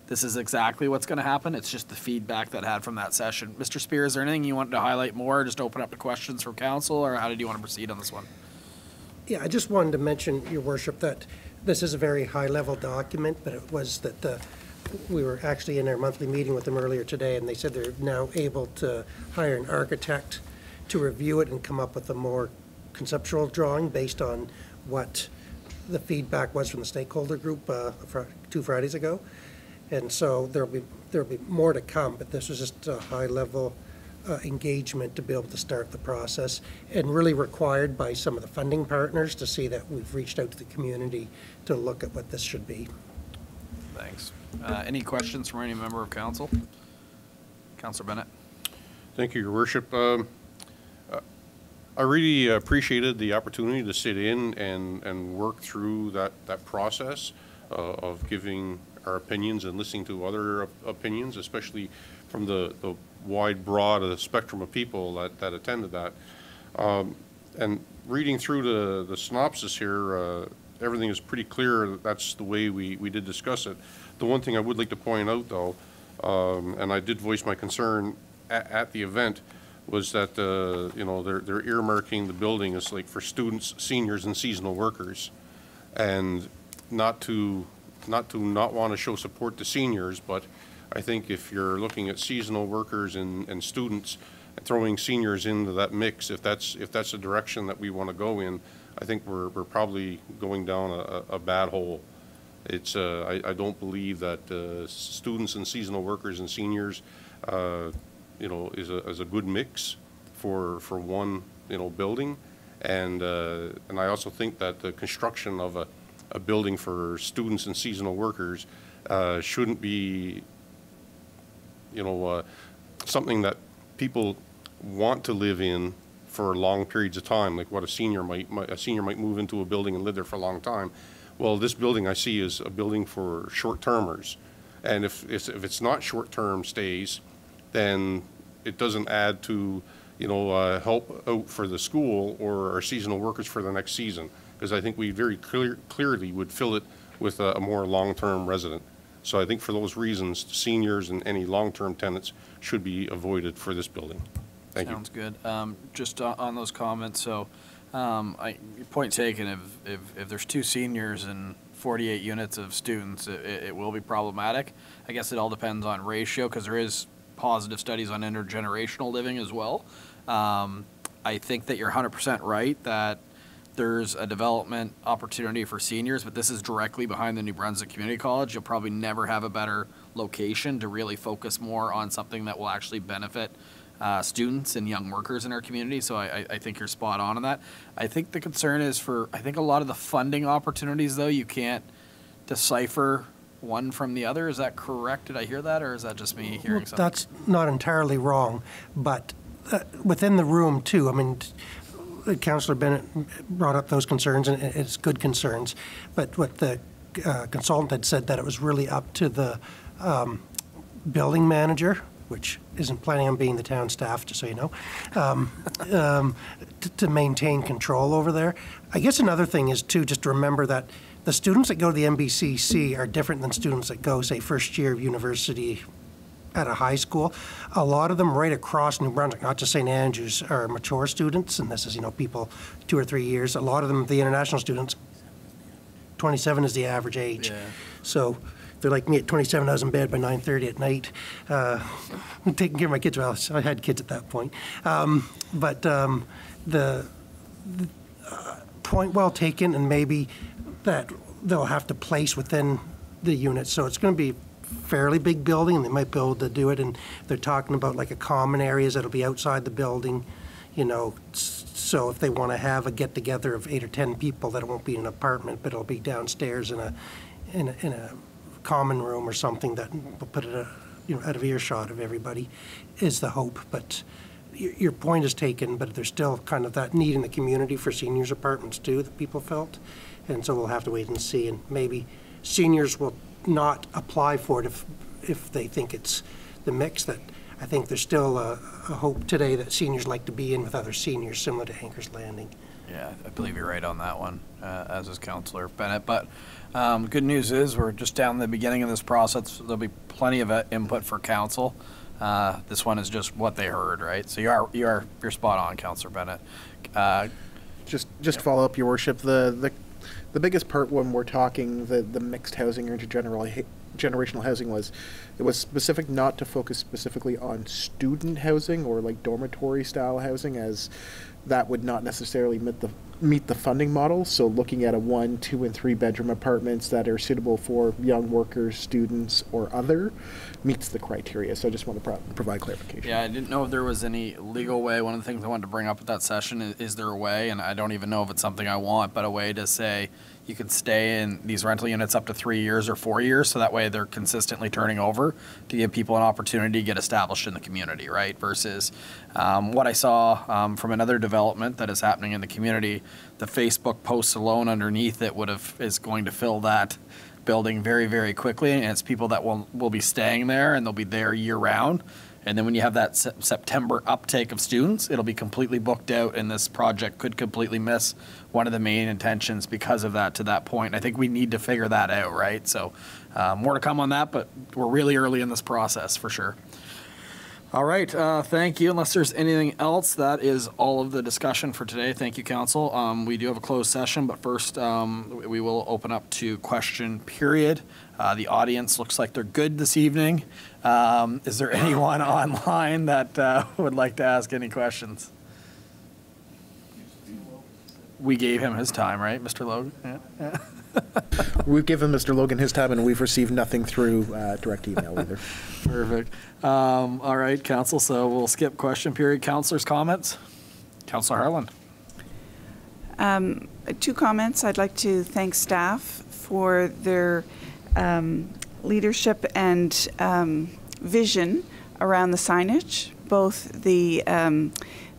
this is exactly what's going to happen. It's just the feedback that I had from that session. Mr. Spear, is there anything you wanted to highlight more? Just open up to questions from council, or how did you want to proceed on this one? Yeah, I just wanted to mention, Your Worship, that this is a very high-level document, but it was that we were actually in our monthly meeting with them earlier today, and they said they're now able to hire an architect to review it and come up with a more conceptual drawing based on what the feedback was from the stakeholder group 2 Fridays ago. And so there'll be more to come, but this was just a high-level engagement to be able to start the process, and really required by some of the funding partners to see that we've reached out to the community to look at what this should be. Thanks. Any questions from any member of council? Councillor Bennett. Thank you, Your Worship. I really appreciated the opportunity to sit in and work through that process of giving our opinions and listening to other opinions, especially from the wide, broad spectrum of people that attended that. And reading through the synopsis here, everything is pretty clear. That's the way we did discuss it. The one thing I would like to point out, though, and I did voice my concern at the event, was that you know, they're earmarking the building as like for students, seniors, and seasonal workers, and not want to show support to seniors, but I think if you're looking at seasonal workers and students, and throwing seniors into that mix, if that's the direction that we want to go in, I think we're probably going down a bad hole. It's I don't believe that students and seasonal workers and seniors, you know, is a good mix for one, you know, building, and I also think that the construction of a building for students and seasonal workers shouldn't be, you know, something that people want to live in for long periods of time, like what a senior might move into a building and live there for a long time. Well, this building I see is a building for short-termers, and if it's not short-term stays, then it doesn't add to, you know, help out for the school or our seasonal workers for the next season, because I think we very clearly would fill it with a more long-term resident. So I think for those reasons, seniors and any long-term tenants should be avoided for this building. Thank you. Sounds good. Just on those comments, so point taken, if there's 2 seniors and 48 units of students, it will be problematic. I guess it all depends on ratio, because there is positive studies on intergenerational living as well. I think that you're 100% right that there's a development opportunity for seniors, but this is directly behind the New Brunswick Community College. You'll probably never have a better location to really focus more on something that will actually benefit students and young workers in our community. So I think you're spot on that. I think the concern is I think a lot of the funding opportunities, though, you can't decipher one from the other. Is that correct? Did I hear that, or is that just me hearing something? That's not entirely wrong, but within the room, too, I mean, Councillor Bennett brought up those concerns, and it's good concerns, but what the consultant had said, that it was really up to the building manager, which isn't planning on being the town staff, just so you know, to maintain control over there. I guess another thing is, too, just to remember that the students that go to the MBCC are different than students that go, say, first year of university at a high school. A lot of them right across New Brunswick, not just St. Andrews, are mature students, and this is, you know, people 2 or 3 years. A lot of them, the international students, 27 is the average age. Yeah. So they're like me at 27, I was in bed by 9:30 at night, taking care of my kids. Well, I had kids at that point. But the point well taken, and maybe that they'll have to place within the unit. So it's going to be fairly big building, and they might be able to do it, and they're talking about like a common areas that'll be outside the building, you know, so if they want to have a get-together of 8 or 10 people, that it won't be an apartment, but it'll be downstairs in a common room or something that will put it, you know, out of earshot of everybody, is the hope. But your point is taken, but there's still kind of that need in the community for seniors apartments too, that people felt, and so we'll have to wait and see, and maybe seniors will not apply for it if they think it's the mix that I think there's still a hope today that seniors like to be in with other seniors, similar to Anchor's Landing. Yeah, I believe you're right on that one, as is Councillor Bennett. But good news is we're just down the beginning of this process. There'll be plenty of input for council. This one is just what they heard, right? So you're spot on, Councillor Bennett. Just follow up, Your Worship. The biggest part when we're talking the mixed housing or intergenerational housing was it was specific not to focus specifically on student housing or like dormitory style housing, as that would not necessarily meet the funding model. So looking at a 1, 2, and 3 bedroom apartments that are suitable for young workers, students, or other meets the criteria. So I just want to provide clarification. Yeah, I didn't know if there was any legal way. One of the things I wanted to bring up at that session is there a way, and I don't even know if it's something I want, but a way to say you can stay in these rental units up to 3 years or 4 years, so that way they're consistently turning over to give people an opportunity to get established in the community, right? Versus what I saw from another development that is happening in the community, the Facebook posts alone underneath it is going to fill that building very, very quickly, and it's people that will be staying there and they'll be there year round. And then when you have that September uptake of students, it'll be completely booked out, and this project could completely miss one of the main intentions because of that to that point. And I think we need to figure that out, right? So more to come on that, but we're really early in this process for sure. All right, thank you. Unless there's anything else, that is all of the discussion for today. Thank you, Council. We do have a closed session, but first we will open up to question period. The audience looks like they're good this evening. Is there anyone online that would like to ask any questions? We gave him his time, right, Mr. Logan? Yeah. We've given Mr. Logan his time, and we've received nothing through direct email either. Perfect. All right, Council, so we'll skip question period. Councillors' comments? Councillor Harlan. 2 comments. I'd like to thank staff for their leadership and vision around the signage, both the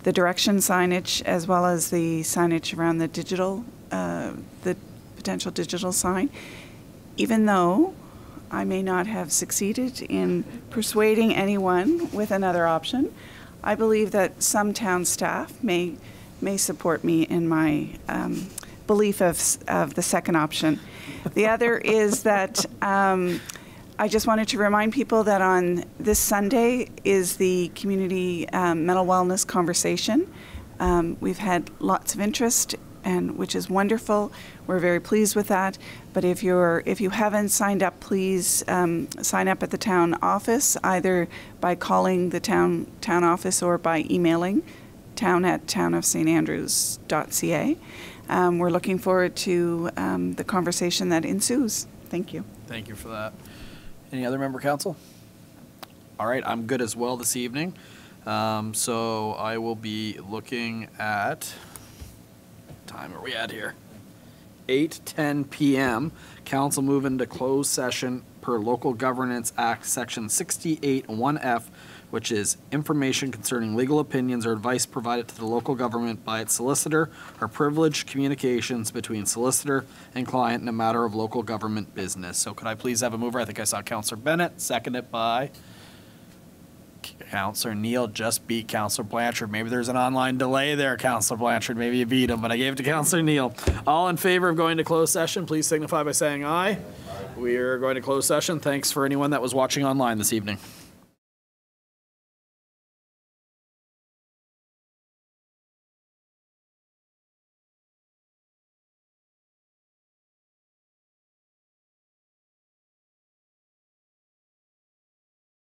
direction signage as well as the signage around the digital, the potential digital sign. Even though I may not have succeeded in persuading anyone with another option, I believe that some town staff may support me in my belief of the second option. The other is that I just wanted to remind people that on this Sunday is the community mental wellness conversation. We've had lots of interest, and which is wonderful. We're very pleased with that. But if you haven't signed up, please sign up at the town office, either by calling the town office or by emailing town@townofstandrews.ca. We're looking forward to the conversation that ensues. Thank you. Thank you for that. Any other member council? All right, I'm good as well this evening. So I will be looking at, time are we at here? 8:10 p.m. Council move into closed session per Local Governance Act Section 68(1)F, which is information concerning legal opinions or advice provided to the local government by its solicitor or privileged communications between solicitor and client in a matter of local government business. So could I please have a mover? I think I saw Councillor Bennett, seconded by Councillor Neal. Just beat Councillor Blanchard. Maybe there's an online delay there, Councillor Blanchard. Maybe you beat him, but I gave it to Councillor Neal. All in favor of going to closed session, please signify by saying aye. We are going to closed session. Thanks for anyone that was watching online this evening.